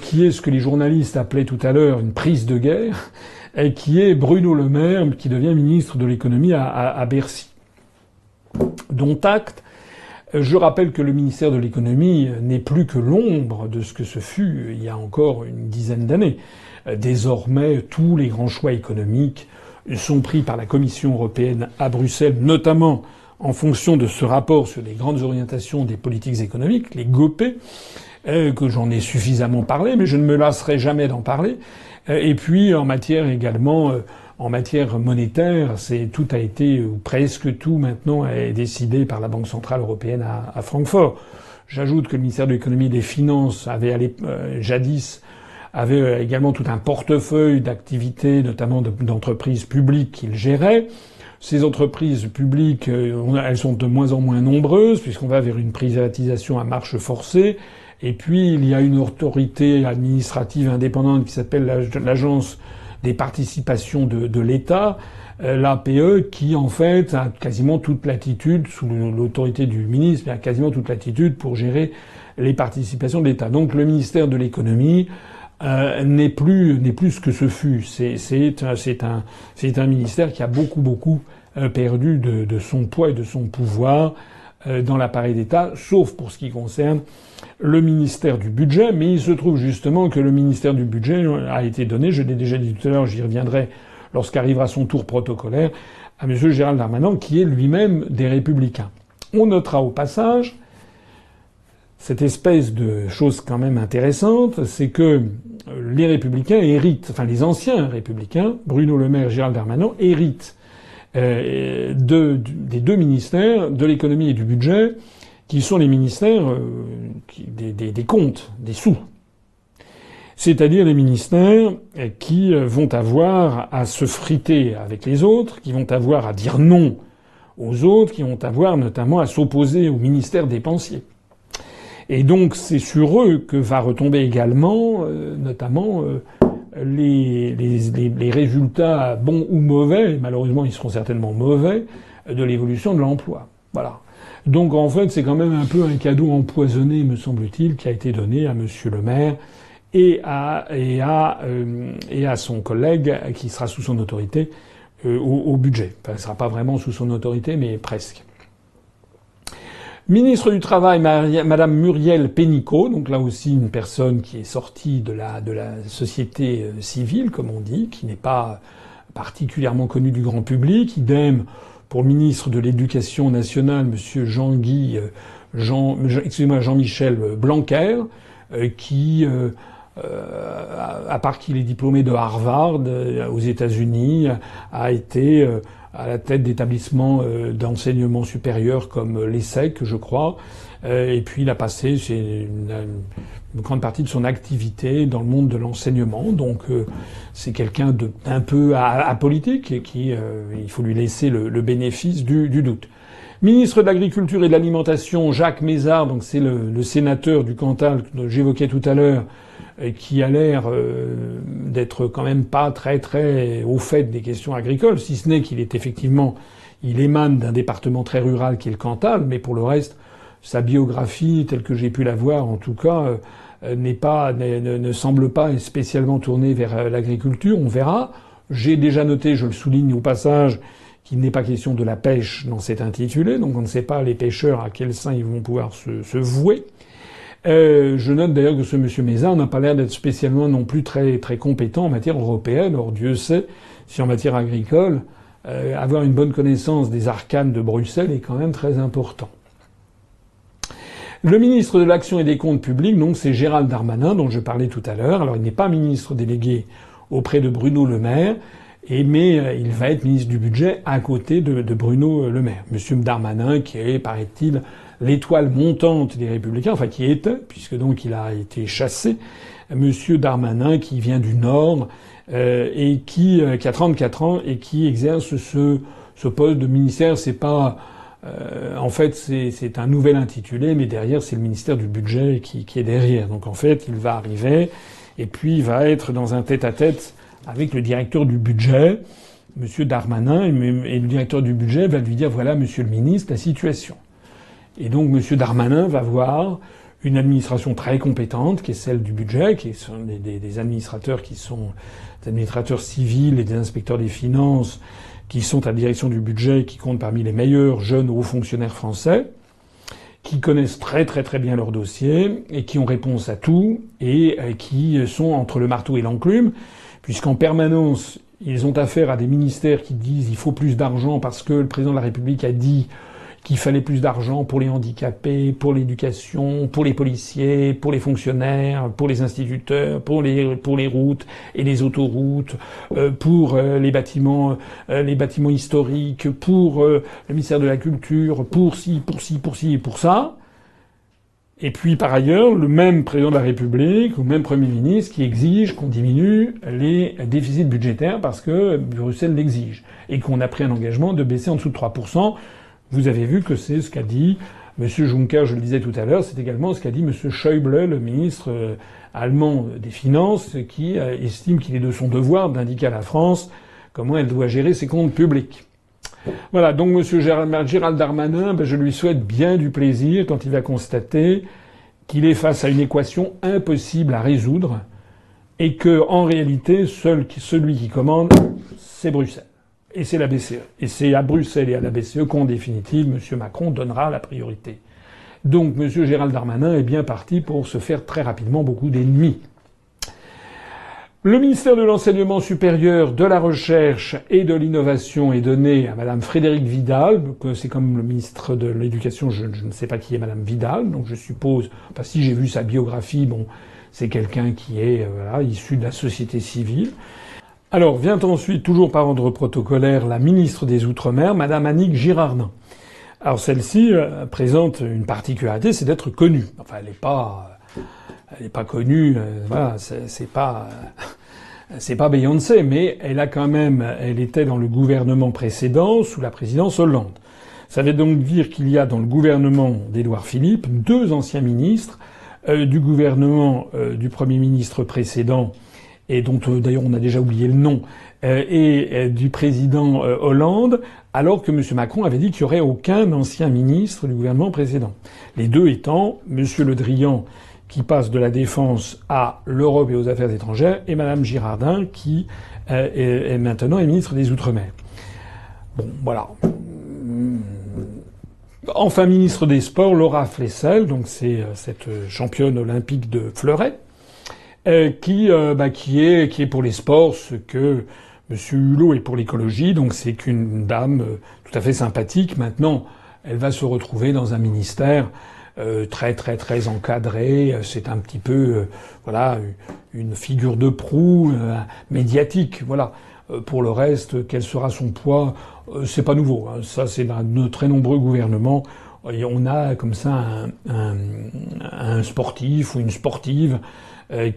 qui est ce que les journalistes appelaient tout à l'heure une prise de guerre, qui est Bruno Le Maire, qui devient ministre de l'économie à Bercy. Dont acte. Je rappelle que le ministère de l'économie n'est plus que l'ombre de ce que ce fut il y a encore une dizaine d'années. Désormais, tous les grands choix économiques sont pris par la Commission européenne à Bruxelles, notamment en fonction de ce rapport sur les grandes orientations des politiques économiques, les GOPE, que j'en ai suffisamment parlé, mais je ne me lasserai jamais d'en parler. Et puis en matière également, en matière monétaire, tout a été, ou presque tout maintenant, est décidé par la Banque centrale européenne à Francfort. J'ajoute que le ministère de l'économie et des finances avait jadis avait également tout un portefeuille d'activités, notamment d'entreprises publiques qu'il gérait. Ces entreprises publiques, elles sont de moins en moins nombreuses puisqu'on va vers une privatisation à marche forcée. Et puis, il y a une autorité administrative indépendante qui s'appelle l'Agence des participations de l'État, l'APE, qui, en fait, a quasiment toute latitude, sous l'autorité du ministre, mais a quasiment toute latitude pour gérer les participations de l'État. Donc, le ministère de l'économie n'est plus ce que ce fut. C'est un ministère qui a beaucoup perdu de son poids et de son pouvoir dans l'appareil d'État, sauf pour ce qui concerne le ministère du budget. Mais il se trouve justement que le ministère du budget a été donné, je l'ai déjà dit tout à l'heure, j'y reviendrai lorsqu'arrivera son tour protocolaire, à M. Gérald Darmanin, qui est lui-même des Républicains. On notera au passage cette espèce de chose quand même intéressante, c'est que les Républicains héritent, enfin les anciens Républicains, Bruno Le Maire et Gérald Darmanin, héritent des deux ministères, de l'économie et du budget, qui sont les ministères des comptes, des sous. C'est-à-dire les ministères qui vont avoir à se friter avec les autres, qui vont avoir à dire non aux autres, qui vont avoir notamment à s'opposer au ministère dépensier. Et donc c'est sur eux que va retomber également, notamment les résultats bons ou mauvais, malheureusement ils seront certainement mauvais, de l'évolution de l'emploi. Voilà. Donc en fait c'est quand même un peu un cadeau empoisonné, me semble-t-il, qui a été donné à Monsieur le Maire et à son collègue qui sera sous son autorité au budget. Enfin, il sera pas vraiment sous son autorité, mais presque. Ministre du Travail, Madame Muriel Pénicaud, donc là aussi une personne qui est sortie de la société civile, comme on dit, qui n'est pas particulièrement connue du grand public. Idem pour le ministre de l'Éducation nationale, Monsieur Jean-Michel Blanquer, qui, à part qu'il est diplômé de Harvard aux États-Unis, a été à la tête d'établissements d'enseignement supérieur comme l'ESSEC, je crois. Et puis il a passé une grande partie de son activité dans le monde de l'enseignement. Donc c'est quelqu'un d'un peu apolitique et qui il faut lui laisser le bénéfice du doute. Ministre de l'Agriculture et de l'Alimentation, Jacques Mézard, donc c'est le sénateur du Cantal que j'évoquais tout à l'heure, qui a l'air d'être quand même pas très au fait des questions agricoles, si ce n'est qu'il est effectivement, il émane d'un département très rural qui est le Cantal, mais pour le reste, sa biographie, telle que j'ai pu la voir en tout cas, ne semble pas spécialement tournée vers l'agriculture. On verra. J'ai déjà noté, je le souligne au passage, qu'il n'est pas question de la pêche dans cet intitulé, donc on ne sait pas les pêcheurs à quel sein ils vont pouvoir se vouer. Je note d'ailleurs que ce monsieur Mézard n'a pas l'air d'être spécialement non plus très compétent en matière européenne. Or Dieu sait si en matière agricole, avoir une bonne connaissance des arcanes de Bruxelles est quand même très important. Le ministre de l'Action et des Comptes publics, donc, c'est Gérald Darmanin, dont je parlais tout à l'heure. Alors, il n'est pas ministre délégué auprès de Bruno Le Maire, mais il va être ministre du Budget à côté de Bruno Le Maire. Monsieur Darmanin, qui est, paraît-il, l'étoile montante des Républicains, enfin qui était, puisque donc il a été chassé. Monsieur Darmanin, qui vient du Nord et qui a 34 ans et qui exerce ce poste de ministère. C'est pas en fait c'est un nouvel intitulé, mais derrière c'est le ministère du Budget qui est derrière. Donc en fait il va arriver et puis il va être dans un tête-à-tête avec le directeur du budget, Monsieur Darmanin, et le directeur du budget va lui dire voilà, Monsieur le ministre, la situation. Et donc Monsieur Darmanin va voir une administration très compétente, qui est celle du budget, qui sont des administrateurs qui sont des administrateurs civils et des inspecteurs des finances, qui sont à la direction du budget, qui comptent parmi les meilleurs jeunes hauts fonctionnaires français, qui connaissent très très très bien leur dossier et qui ont réponse à tout et qui sont entre le marteau et l'enclume, puisqu'en permanence ils ont affaire à des ministères qui disent il faut plus d'argent parce que le président de la République a dit qu'il fallait plus d'argent pour les handicapés, pour l'éducation, pour les policiers, pour les fonctionnaires, pour les instituteurs, pour les routes et les autoroutes, pour les bâtiments historiques, pour le ministère de la Culture, pour ci et pour ça. Et puis, par ailleurs, le même président de la République ou le même Premier ministre qui exige qu'on diminue les déficits budgétaires parce que Bruxelles l'exige et qu'on a pris un engagement de baisser en dessous de 3%. Vous avez vu que c'est ce qu'a dit M. Juncker, je le disais tout à l'heure, c'est également ce qu'a dit M. Schäuble, le ministre allemand des Finances, qui estime qu'il est de son devoir d'indiquer à la France comment elle doit gérer ses comptes publics. Voilà, donc M. Gérald Darmanin, je lui souhaite bien du plaisir quand il va constater qu'il est face à une équation impossible à résoudre et que, en réalité, celui qui commande, c'est Bruxelles. Et c'est la BCE. Et c'est à Bruxelles et à la BCE qu'en définitive, M. Macron donnera la priorité. Donc, M. Gérald Darmanin est bien parti pour se faire très rapidement beaucoup d'ennemis. Le ministère de l'Enseignement supérieur, de la Recherche et de l'Innovation est donné à Madame Frédérique Vidal. C'est comme le ministre de l'Éducation, je ne sais pas qui est Madame Vidal, donc je suppose, si j'ai vu sa biographie, bon, c'est quelqu'un qui est issu de la société civile. Alors vient ensuite, toujours par ordre protocolaire, la ministre des Outre-mer, Madame Annick Girardin. Alors celle-ci présente une particularité, c'est d'être connue. Enfin, elle est pas connue, c'est pas Beyoncé, mais elle était dans le gouvernement précédent, sous la présidence Hollande. Ça veut donc dire qu'il y a dans le gouvernement d'Édouard Philippe 2 anciens ministres du gouvernement du Premier ministre précédent, et dont d'ailleurs on a déjà oublié le nom, et du président Hollande, alors que M. Macron avait dit qu'il n'y aurait aucun ancien ministre du gouvernement précédent. Les deux étant M. Le Drian, qui passe de la défense à l'Europe et aux affaires étrangères, et Mme Girardin, qui est maintenant ministre des Outre-mer. Bon, voilà. Enfin, ministre des Sports, Laura Flessel, donc c'est cette championne olympique de fleuret, qui est pour les sports ce que M. Hulot est pour l'écologie, donc c'est qu'une dame tout à fait sympathique. Maintenant, elle va se retrouver dans un ministère très très très encadré. C'est un petit peu une figure de proue médiatique. Voilà. Pour le reste, quel sera son poids, c'est pas nouveau. Hein. Ça, c'est dans de très nombreux gouvernements. Et on a comme ça un sportif ou une sportive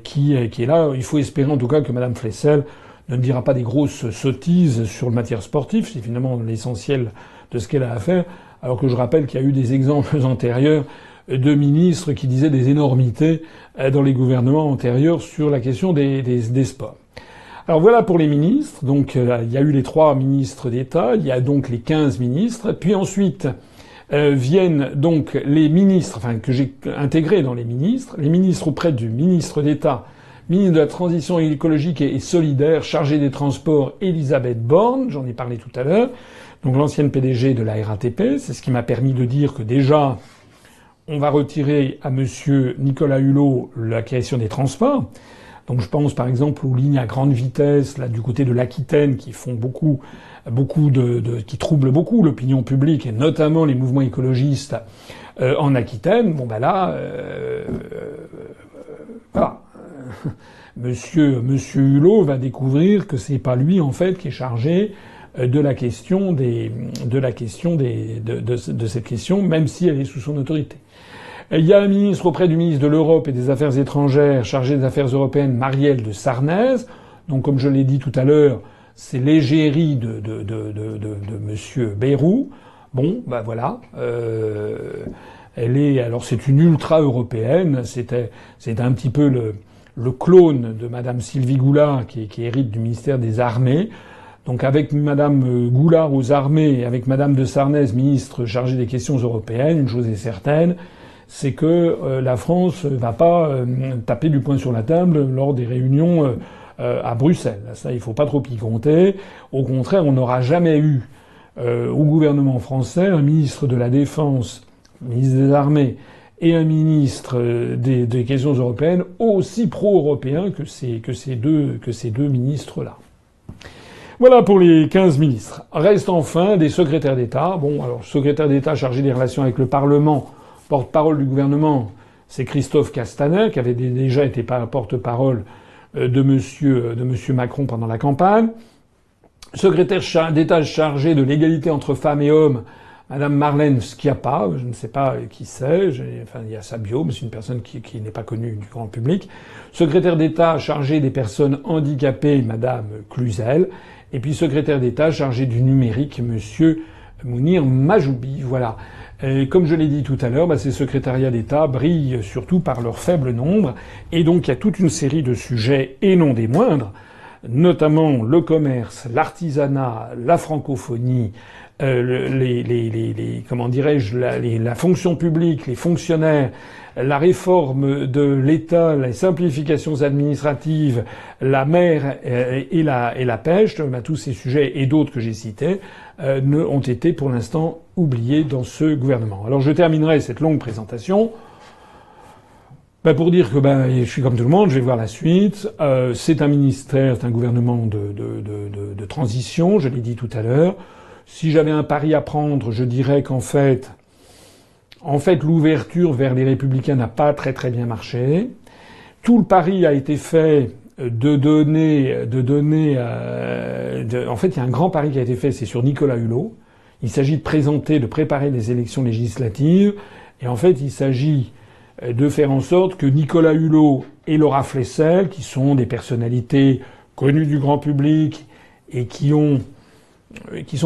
qui est là. Il faut espérer en tout cas que Mme Flessel ne dira pas des grosses sottises sur le matière sportive. C'est finalement l'essentiel de ce qu'elle a à faire. Alors que je rappelle qu'il y a eu des exemples antérieurs de ministres qui disaient des énormités dans les gouvernements antérieurs sur la question des sports. Alors voilà pour les ministres. Donc il y a eu les 3 ministres d'État, il y a donc les 15 ministres, puis ensuite viennent donc les ministres, que j'ai intégrés dans les ministres auprès du ministre d'État, ministre de la Transition écologique et solidaire, chargé des Transports, Elisabeth Borne, j'en ai parlé tout à l'heure, donc l'ancienne PDG de la RATP. C'est ce qui m'a permis de dire que déjà on va retirer à monsieur Nicolas Hulot la question des transports. Donc je pense par exemple aux lignes à grande vitesse, là du côté de l'Aquitaine, qui font qui troublent beaucoup l'opinion publique, et notamment les mouvements écologistes en Aquitaine, bon ben là, voilà. Monsieur Hulot va découvrir que c'est pas lui en fait qui est chargé de cette question, même si elle est sous son autorité. Il y a un ministre auprès du ministre de l'Europe et des Affaires étrangères chargé des Affaires européennes, Marielle de Sarnez. Donc, comme je l'ai dit tout à l'heure, c'est l'égérie de Monsieur Bayrou. Bon, ben voilà. Alors c'est une ultra-européenne. C'est un petit peu le clone de Madame Sylvie Goulard qui hérite du ministère des Armées. Donc avec Madame Goulard aux armées et avec Madame de Sarnez, ministre chargée des questions européennes, une chose est certaine, c'est que la France va pas taper du poing sur la table lors des réunions à Bruxelles. Ça, il faut pas trop y compter. Au contraire, on n'aura jamais eu au gouvernement français un ministre de la Défense, ministre des Armées, et un ministre des questions européennes aussi pro-européens que ces deux ministres-là. Voilà pour les 15 ministres. Reste enfin des secrétaires d'État. Bon, alors, secrétaire d'État chargé des relations avec le Parlement, porte-parole du gouvernement, c'est Christophe Castaner, qui avait déjà été porte-parole de monsieur Macron pendant la campagne. Secrétaire d'État chargé de l'égalité entre femmes et hommes, Madame Marlène Schiappa, je ne sais pas qui c'est, il y a sa bio, mais c'est une personne qui n'est pas connue du grand public. Secrétaire d'État chargé des personnes handicapées, Madame Cluzel. Et puis secrétaire d'État chargé du numérique, Monsieur Mounir Majoubi. Voilà. Et comme je l'ai dit tout à l'heure, ces secrétariats d'État brillent surtout par leur faible nombre. Et donc il y a toute une série de sujets, et non des moindres, notamment le commerce, l'artisanat, la francophonie, la fonction publique, les fonctionnaires, la réforme de l'État, les simplifications administratives, la mer et la pêche, tous ces sujets et d'autres que j'ai cités, ont été pour l'instant oubliés dans ce gouvernement. Alors je terminerai cette longue présentation pour dire que je suis comme tout le monde, je vais voir la suite. C'est un ministère, c'est un gouvernement de transition, je l'ai dit tout à l'heure. Si j'avais un pari à prendre, je dirais qu'en fait, l'ouverture vers les Républicains n'a pas très très bien marché. Tout le pari a été fait en fait, il y a un grand pari qui a été fait, c'est sur Nicolas Hulot. Il s'agit de préparer les élections législatives. Et en fait, il s'agit de faire en sorte que Nicolas Hulot et Laura Flessel, qui sont des personnalités connues du grand public et qui sont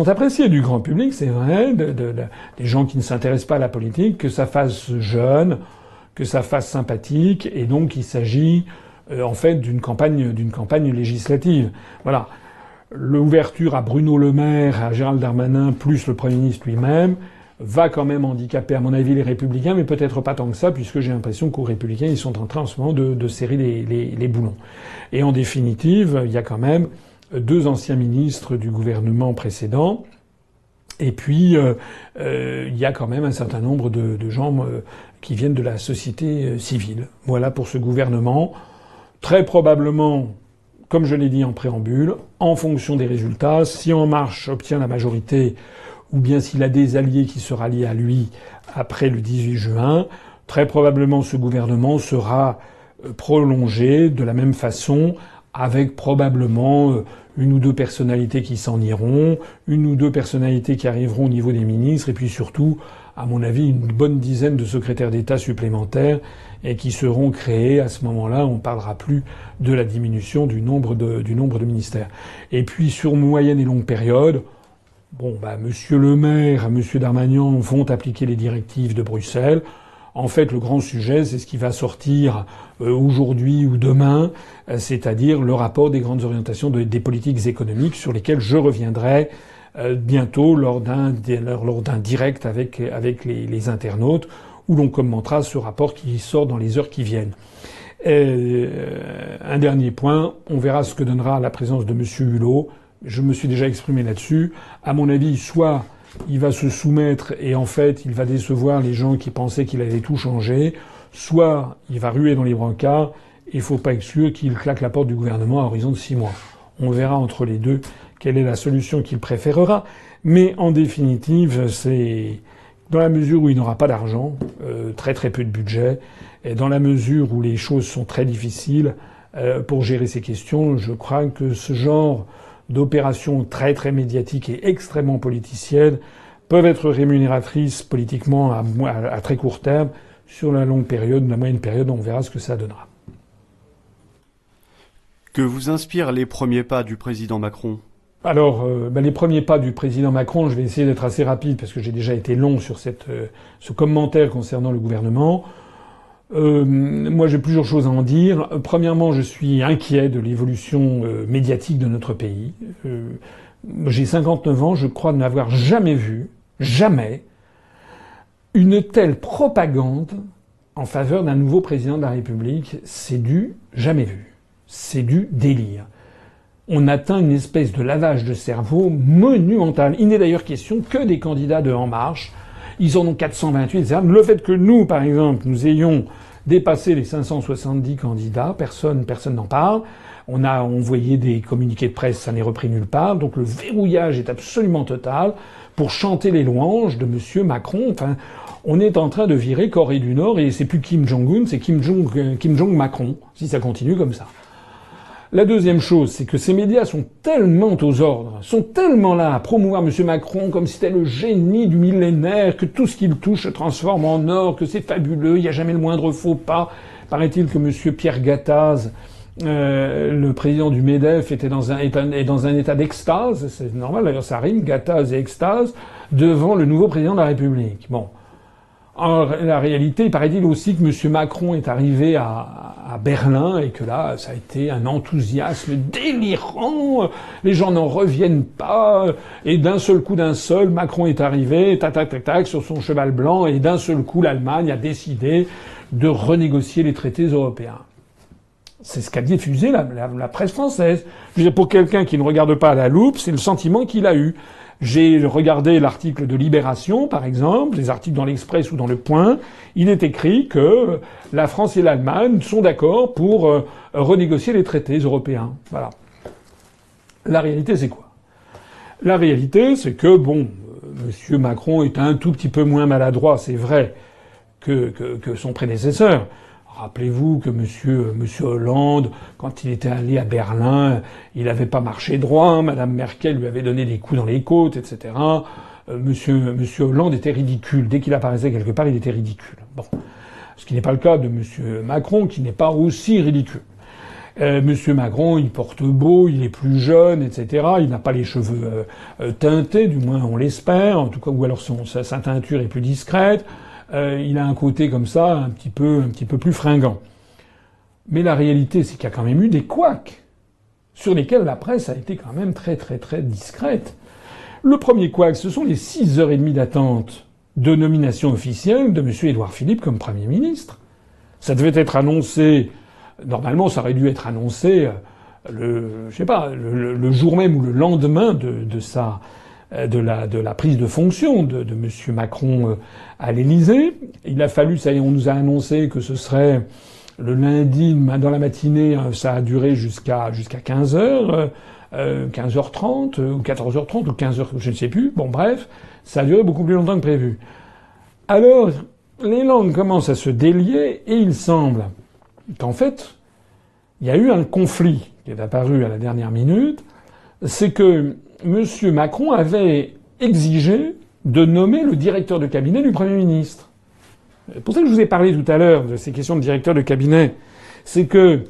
appréciés du grand public, c'est vrai, des gens qui ne s'intéressent pas à la politique, que ça fasse jeune, que ça fasse sympathique, et donc il s'agit en fait d'une campagne législative. Voilà. L'ouverture à Bruno Le Maire, à Gérald Darmanin, plus le Premier ministre lui-même, va quand même handicaper, à mon avis, les Républicains, mais peut-être pas tant que ça, puisque j'ai l'impression qu'aux Républicains, ils sont en train en ce moment de serrer les boulons. Et en définitive, il y a quand même 2 anciens ministres du gouvernement précédent. Et puis, il y a quand même un certain nombre de gens qui viennent de la société civile. Voilà pour ce gouvernement. Très probablement, comme je l'ai dit en préambule, en fonction des résultats, si En Marche obtient la majorité, ou bien s'il a des alliés qui se rallient à lui après le 18 juin, très probablement ce gouvernement sera prolongé de la même façon, avec probablement une ou deux personnalités qui s'en iront, une ou deux personnalités qui arriveront au niveau des ministres, et puis surtout, à mon avis, une bonne dizaine de secrétaires d'État supplémentaires et qui seront créés. À ce moment-là, on ne parlera plus de la diminution du nombre de ministères. Et puis, sur moyenne et longue période, Monsieur Le Maire, Monsieur Darmanin vont appliquer les directives de Bruxelles. En fait, le grand sujet, c'est ce qui va sortir aujourd'hui ou demain, c'est-à-dire le rapport des grandes orientations des politiques économiques sur lesquelles je reviendrai bientôt lors d'un direct avec les internautes, où l'on commentera ce rapport qui sort dans les heures qui viennent. Un dernier point, on verra ce que donnera la présence de Monsieur Hulot. Je me suis déjà exprimé là-dessus. À mon avis, soit il va se soumettre et en fait, il va décevoir les gens qui pensaient qu'il allait tout changer, soit il va ruer dans les brancards, et il faut pas exclure qu'il claque la porte du gouvernement à horizon de 6 mois. On verra entre les deux quelle est la solution qu'il préférera. Mais en définitive, dans la mesure où il n'aura pas d'argent, très très peu de budget, et dans la mesure où les choses sont très difficiles pour gérer ces questions, je crois que ce genre d'opérations très très médiatiques et extrêmement politiciennes peuvent être rémunératrices politiquement à très court terme. Sur la longue période, la moyenne période, on verra ce que ça donnera. Que vous inspirent les premiers pas du président Macron ? Alors, les premiers pas du président Macron, je vais essayer d'être assez rapide parce que j'ai déjà été long sur ce commentaire concernant le gouvernement. Moi, j'ai plusieurs choses à en dire. Premièrement, je suis inquiet de l'évolution médiatique de notre pays. J'ai 59 ans, je crois n'avoir jamais vu, une telle propagande en faveur d'un nouveau président de la République. C'est du jamais vu. C'est du délire. On atteint une espèce de lavage de cerveau monumental. Il n'est d'ailleurs question que des candidats de En Marche. Ils en ont 428, etc. Le fait que nous, par exemple, nous ayons dépassé les 570 candidats, personne n'en parle. On a envoyé des communiqués de presse, ça n'est repris nulle part. Donc le verrouillage est absolument total pour chanter les louanges de monsieur Macron. Enfin, on est en train de virer Corée du Nord et c'est plus Kim Jong-un, c'est Kim Jong-Macron, si ça continue comme ça. La deuxième chose, c'est que ces médias sont tellement aux ordres, sont tellement là à promouvoir M. Macron comme si c'était le génie du millénaire, que tout ce qu'il touche se transforme en or, que c'est fabuleux, il n'y a jamais le moindre faux pas. Paraît-il que M. Pierre Gattaz, le président du MEDEF, est dans un état d'extase, c'est normal d'ailleurs ça rime, Gattaz et extase, devant le nouveau président de la République. Bon. En la réalité, il paraît-il aussi que M. Macron est arrivé à Berlin et que là, ça a été un enthousiasme délirant. Les gens n'en reviennent pas. Et d'un seul coup, Macron est arrivé, tac, sur son cheval blanc, et d'un seul coup, l'Allemagne a décidé de renégocier les traités européens. C'est ce qu'a diffusé la presse française. Je veux dire, pour quelqu'un qui ne regarde pas à la loupe, c'est le sentiment qu'il a eu. J'ai regardé l'article de Libération, par exemple, les articles dans l'Express ou dans Le Point. Il est écrit que la France et l'Allemagne sont d'accord pour renégocier les traités européens. Voilà. La réalité, c'est quoi ? La réalité, c'est que, M. Macron est un tout petit peu moins maladroit, c'est vrai, que son prédécesseur. Rappelez-vous que Monsieur Hollande, quand il était allé à Berlin, il n'avait pas marché droit. Madame Merkel lui avait donné des coups dans les côtes, etc. Monsieur Hollande était ridicule. Dès qu'il apparaissait quelque part, il était ridicule. Bon. Ce qui n'est pas le cas de Monsieur Macron, qui n'est pas aussi ridicule. Monsieur Macron, il porte beau, il est plus jeune, etc. Il n'a pas les cheveux teintés, du moins on l'espère. En tout cas, ou alors sa teinture est plus discrète. Il a un côté comme ça, un petit peu plus fringant. Mais la réalité, c'est qu'il y a quand même eu des couacs sur lesquels la presse a été quand même très très très discrète. Le premier couac, ce sont les 6h30 d'attente de nomination officielle de M. Édouard Philippe comme Premier ministre. Ça devait être annoncé, normalement ça aurait dû être annoncé le jour même ou le lendemain de la prise de fonction de M. Macron à l'Élysée. Il a fallu, ça y est, on nous a annoncé que ce serait le lundi dans la matinée, ça a duré jusqu'à 15h, 15h30 ou 14h30 ou 15h, je ne sais plus. Bon bref, ça a duré beaucoup plus longtemps que prévu. Alors, les langues commencent à se délier et il semble qu'en fait, il y a eu un conflit qui est apparu à la dernière minute. C'est que M. Macron avait exigé de nommer le directeur de cabinet du Premier ministre. C'est pour ça que je vous ai parlé tout à l'heure de ces questions de directeur de cabinet. C'est que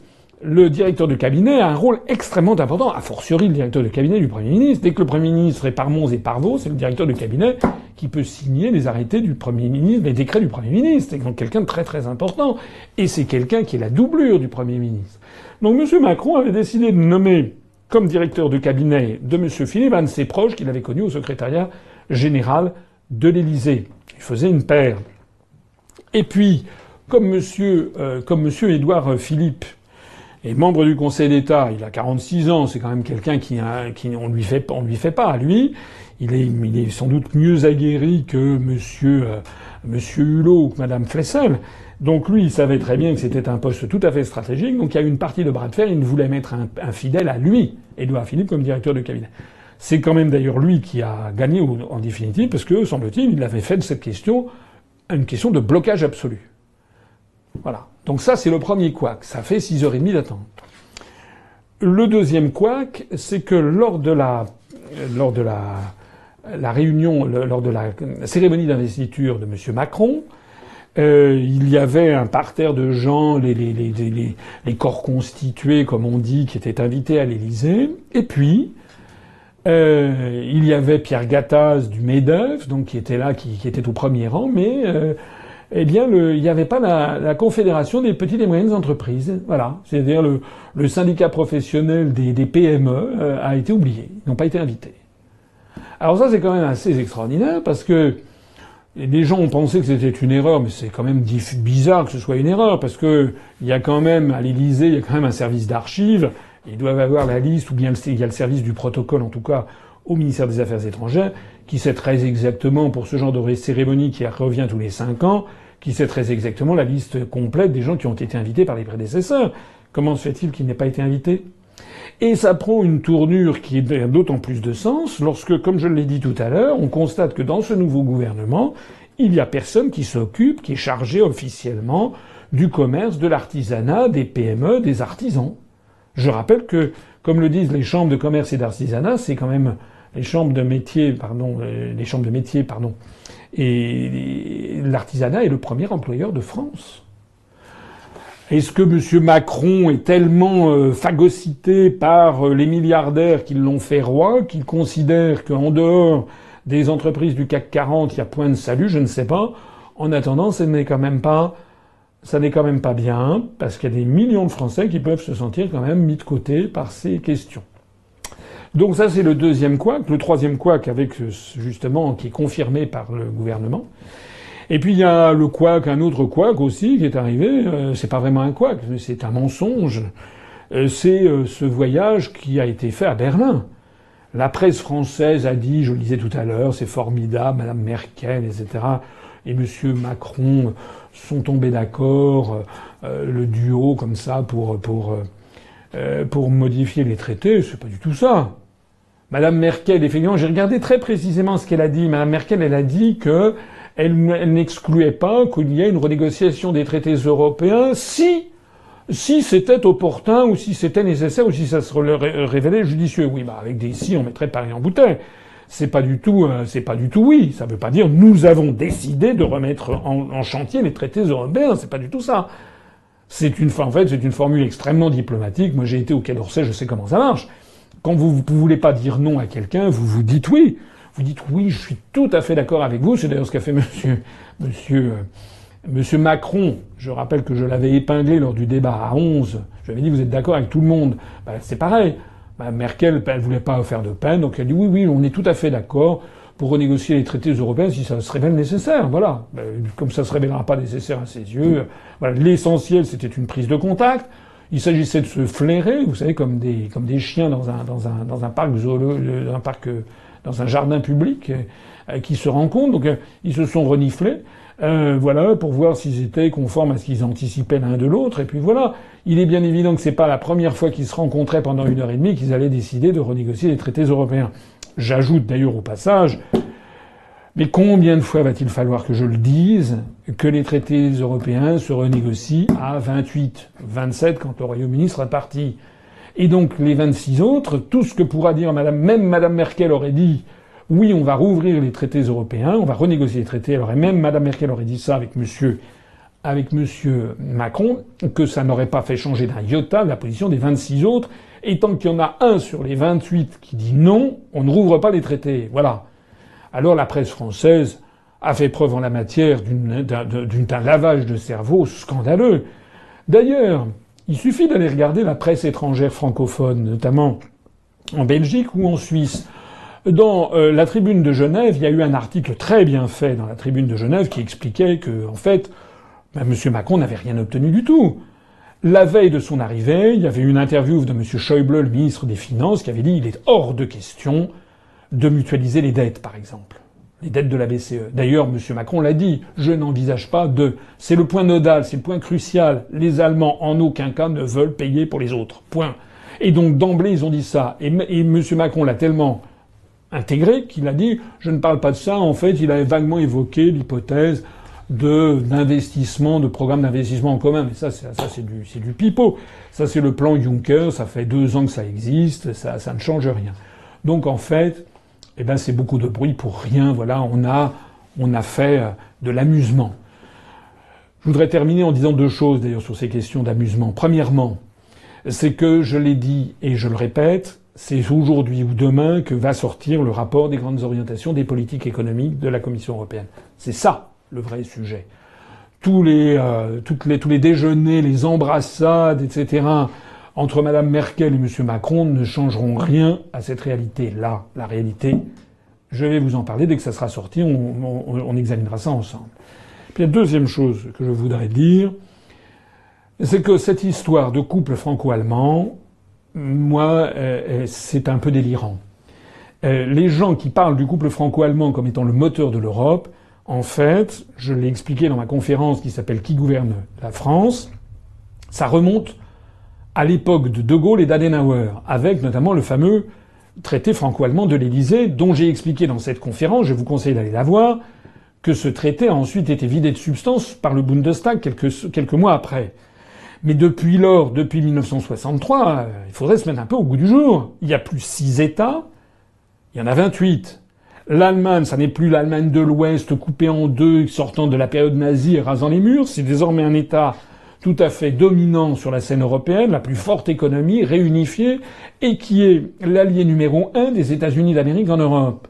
le directeur de cabinet a un rôle extrêmement important, a fortiori le directeur de cabinet du Premier ministre. Dès que le Premier ministre est par Mons et par Vaux, c'est le directeur de cabinet qui peut signer les arrêtés du Premier ministre, les décrets du Premier ministre. C'est donc quelqu'un de très très important. Et c'est quelqu'un qui est la doublure du Premier ministre. Donc M. Macron avait décidé de nommer comme directeur de cabinet de M. Philippe, un de ses proches qu'il avait connu au secrétariat général de l'Élysée. Il faisait une paire. Et puis, comme monsieur Édouard Philippe est membre du Conseil d'État, il a 46 ans, c'est quand même quelqu'un on lui fait pas à lui. Il est sans doute mieux aguerri que monsieur Hulot ou que madame Flessel. Donc lui, il savait très bien que c'était un poste tout à fait stratégique. Donc il y a eu une partie de bras de fer. Il voulait mettre un fidèle à lui, Édouard Philippe, comme directeur de cabinet. C'est quand même d'ailleurs lui qui a gagné en définitive, parce que, semble-t-il, il avait fait de cette question une question de blocage absolu. Voilà. Donc ça, c'est le premier couac. Ça fait 6h30 d'attente. Le deuxième couac, c'est que lors de la réunion, lors de la cérémonie d'investiture de M. Macron, il y avait un parterre de gens, les corps constitués, comme on dit, qui étaient invités à l'Élysée. Et puis, il y avait Pierre Gattaz du MEDEF, donc qui était là, qui était au premier rang, mais eh bien, il n'y avait pas la Confédération des petites et moyennes entreprises. Voilà. C'est-à-dire le syndicat professionnel des PME a été oublié. Ils n'ont pas été invités. Alors ça, c'est quand même assez extraordinaire parce que les gens ont pensé que c'était une erreur, mais c'est quand même bizarre que ce soit une erreur parce que il y a quand même, à l'Élysée, il y a quand même un service d'archives. Ils doivent avoir la liste, ou bien il y a le service du protocole, en tout cas, au ministère des Affaires étrangères, qui sait très exactement, pour ce genre de cérémonie qui revient tous les 5 ans, qui sait très exactement la liste complète des gens qui ont été invités par les prédécesseurs. Comment se fait-il qu'il n'ait pas été invité? Et ça prend une tournure qui est d'autant plus de sens lorsque, comme je l'ai dit tout à l'heure, on constate que dans ce nouveau gouvernement, il y a personne qui s'occupe, qui est chargé officiellement du commerce, de l'artisanat, des PME, des artisans. Je rappelle que, comme le disent les chambres de commerce et d'artisanat, c'est quand même les chambres de métier, pardon. Et l'artisanat est le premier employeur de France. Est-ce que M. Macron est tellement phagocyté par les milliardaires qui l'ont fait roi, qu'il considère qu'en dehors des entreprises du CAC 40, il y a point de salut? Je ne sais pas. En attendant, ça n'est quand même pas bien, parce qu'il y a des millions de Français qui peuvent se sentir quand même mis de côté par ces questions. Donc ça, c'est le deuxième couac. Le troisième couac, avec justement, qui est confirmé par le gouvernement. Et puis il y a le couac, un autre couac aussi qui est arrivé. C'est pas vraiment un couac, c'est un mensonge. C'est ce voyage qui a été fait à Berlin. La presse française a dit, je le disais tout à l'heure, c'est formidable, Madame Merkel, etc. Et Monsieur Macron sont tombés d'accord, le duo comme ça pour modifier les traités. C'est pas du tout ça. Madame Merkel, effectivement, j'ai regardé très précisément ce qu'elle a dit. Madame Merkel, elle a dit que elle n'excluait pas qu'il y ait une renégociation des traités européens si c'était opportun ou si c'était nécessaire ou si ça se révélait judicieux. Oui, bah avec des si, on mettrait Paris en bouteille. C'est pas du tout oui. Ça veut pas dire nous avons décidé de remettre en chantier les traités européens. C'est pas du tout ça. C'est une formule extrêmement diplomatique. Moi, j'ai été au Quai d'Orsay, je sais comment ça marche. Quand vous voulez pas dire non à quelqu'un, vous dites oui. Vous dites oui, je suis tout à fait d'accord avec vous. C'est d'ailleurs ce qu'a fait Monsieur Macron. Je rappelle que je l'avais épinglé lors du débat à 11. Je lui avais dit vous êtes d'accord avec tout le monde. Ben, c'est pareil. Ben, Merkel, elle voulait pas faire de peine, donc elle dit oui, on est tout à fait d'accord pour renégocier les traités européens si ça se révèle nécessaire. Voilà. Ben, comme ça se révélera pas nécessaire à ses yeux. Voilà. L'essentiel, c'était une prise de contact. Il s'agissait de se flairer, vous savez, comme des chiens dans un parc dans un jardin public qui se rencontrent. Donc ils se sont reniflés, voilà, pour voir s'ils étaient conformes à ce qu'ils anticipaient l'un de l'autre. Et puis voilà, il est bien évident que c'est pas la première fois qu'ils se rencontraient pendant 1h30 qu'ils allaient décider de renégocier les traités européens. J'ajoute d'ailleurs au passage, mais combien de fois va-t-il falloir que je le dise, que les traités européens se renégocient à 28, 27 quand le Royaume-Uni sera parti. Et donc les 26 autres, tout ce que pourra dire même Madame Merkel aurait dit oui, on va rouvrir les traités européens, on va renégocier les traités. Alors et même Madame Merkel aurait dit ça avec Monsieur Macron, que ça n'aurait pas fait changer d'un iota la position des 26 autres. Et tant qu'il y en a un sur les 28 qui dit non, on ne rouvre pas les traités. Voilà. Alors la presse française a fait preuve en la matière d'un lavage de cerveau scandaleux. D'ailleurs, il suffit d'aller regarder la presse étrangère francophone, notamment en Belgique ou en Suisse. Dans la Tribune de Genève, il y a eu un article très bien fait dans la Tribune de Genève qui expliquait que, en fait, M. Macron n'avait rien obtenu du tout. La veille de son arrivée, il y avait une interview de M. Schäuble, le ministre des Finances, qui avait dit il est hors de question de mutualiser les dettes, par exemple. Les dettes de la BCE. D'ailleurs, M. Macron l'a dit, je n'envisage pas de... C'est le point nodal, c'est le point crucial. Les Allemands, en aucun cas, ne veulent payer pour les autres. Point. Et donc, d'emblée, ils ont dit ça. Et M. Macron l'a tellement intégré qu'il a dit « je ne parle pas de ça ». En fait, il avait vaguement évoqué l'hypothèse d'investissement, de programme d'investissement en commun. Mais ça c'est du pipeau. Ça, c'est le plan Juncker. Ça fait 2 ans que ça existe. Ça ne change rien. Donc, en fait, c'est beaucoup de bruit pour rien. Voilà, on a fait de l'amusement. Je voudrais terminer en disant 2 choses, d'ailleurs, sur ces questions d'amusement. Premièrement, c'est que, je l'ai dit et je le répète, c'est aujourd'hui ou demain que va sortir le rapport des grandes orientations des politiques économiques de la Commission européenne. C'est ça, le vrai sujet. Tous les déjeuners, les embrassades, etc., entre Mme Merkel et M. Macron ne changeront rien à cette réalité-là. La réalité, je vais vous en parler dès que ça sera sorti, on examinera ça ensemble. Puis la deuxième chose que je voudrais dire, c'est que cette histoire de couple franco-allemand, moi, c'est un peu délirant. Les gens qui parlent du couple franco-allemand comme étant le moteur de l'Europe, en fait, je l'ai expliqué dans ma conférence qui s'appelle « Qui gouverne la France ?», ça remonte à l'époque de De Gaulle et d'Adenauer, avec notamment le fameux traité franco-allemand de l'Élysée, dont j'ai expliqué dans cette conférence, je vous conseille d'aller la voir, que ce traité a ensuite été vidé de substance par le Bundestag quelques mois après. Mais depuis lors, depuis 1963, il faudrait se mettre un peu au goût du jour. Il y a plus 6 États, il y en a 28. L'Allemagne, ça n'est plus l'Allemagne de l'Ouest coupée en 2, sortant de la période nazie et rasant les murs. C'est désormais un État tout à fait dominant sur la scène européenne, la plus forte économie, réunifiée, et qui est l'allié numéro 1 des États-Unis d'Amérique en Europe.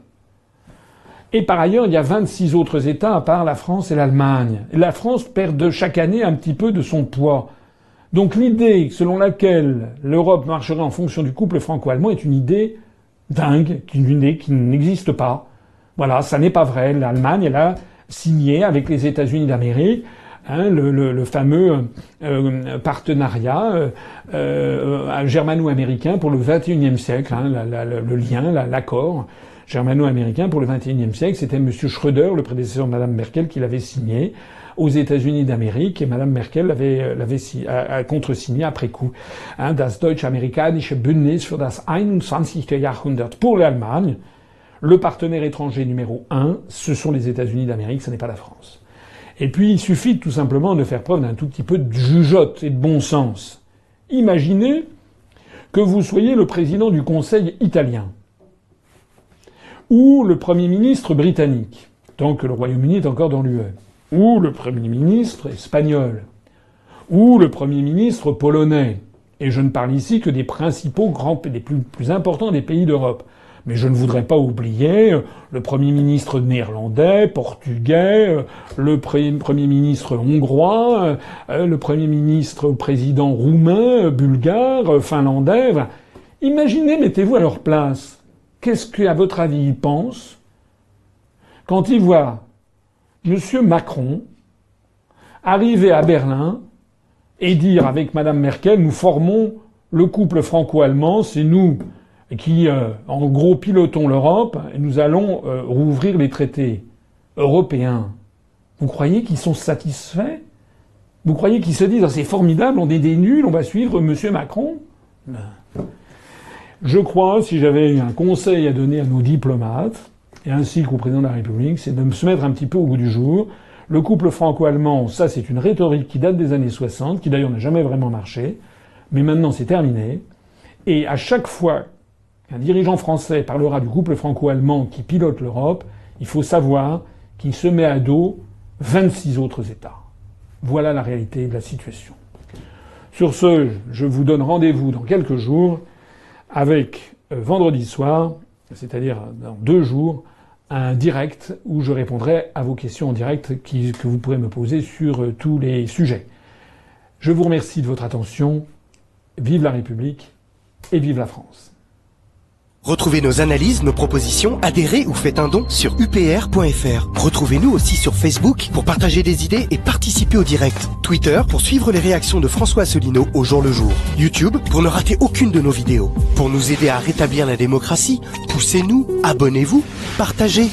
Et par ailleurs, il y a 26 autres États à part la France et l'Allemagne. Et la France perd chaque année un petit peu de son poids. Donc l'idée selon laquelle l'Europe marcherait en fonction du couple franco-allemand est une idée dingue, une idée qui n'existe pas. Voilà, ça n'est pas vrai. L'Allemagne, elle a signé avec les États-Unis d'Amérique le fameux partenariat germano-américain pour le XXIe siècle, le lien, l'accord germano-américain pour le XXIe siècle. C'était M. Schröder, le prédécesseur de Mme Merkel, qui l'avait signé aux États-Unis d'Amérique, et Mme Merkel a contresigné après coup. Das Deutsch-Amerikanische Bündnis für das 21. Jahrhundert. Pour l'Allemagne, le partenaire étranger numéro 1, ce sont les États-Unis d'Amérique, ce n'est pas la France. Et puis, il suffit tout simplement de faire preuve d'un tout petit peu de jugeote et de bon sens. Imaginez que vous soyez le président du Conseil italien, ou le Premier ministre britannique, tant que le Royaume-Uni est encore dans l'UE, ou le Premier ministre espagnol, ou le Premier ministre polonais. Et je ne parle ici que des principaux des plus importants des pays d'Europe. Mais je ne voudrais pas oublier le Premier ministre néerlandais, portugais, le Premier ministre hongrois, le Premier ministre ou président roumain, bulgare, finlandais. Voilà. Imaginez, mettez-vous à leur place. Qu'est-ce qu'à votre avis ils pensent quand ils voient M. Macron arriver à Berlin et dire avec Mme Merkel, nous formons le couple franco-allemand, c'est nous qui, en gros, pilotons l'Europe et nous allons rouvrir les traités européens. Vous croyez qu'ils sont satisfaits? Vous croyez qu'ils se disent « c'est formidable, on est des nuls, on va suivre M. Macron » Je crois, si j'avais un conseil à donner à nos diplomates, et ainsi qu'au président de la République, c'est de se mettre un petit peu au goût du jour. Le couple franco-allemand, ça c'est une rhétorique qui date des années 60, qui d'ailleurs n'a jamais vraiment marché, mais maintenant c'est terminé. Et à chaque fois qu'un dirigeant français parlera du couple franco-allemand qui pilote l'Europe, il faut savoir qu'il se met à dos 26 autres États. Voilà la réalité de la situation. Sur ce, je vous donne rendez-vous dans quelques jours avec vendredi soir, c'est-à-dire dans 2 jours, un direct où je répondrai à vos questions en direct que vous pourrez me poser sur tous les sujets. Je vous remercie de votre attention. Vive la République et vive la France. Retrouvez nos analyses, nos propositions, adhérez ou faites un don sur upr.fr. Retrouvez-nous aussi sur Facebook pour partager des idées et participer au direct. Twitter pour suivre les réactions de François Asselineau au jour le jour. YouTube pour ne rater aucune de nos vidéos. Pour nous aider à rétablir la démocratie, poussez-nous, abonnez-vous, partagez.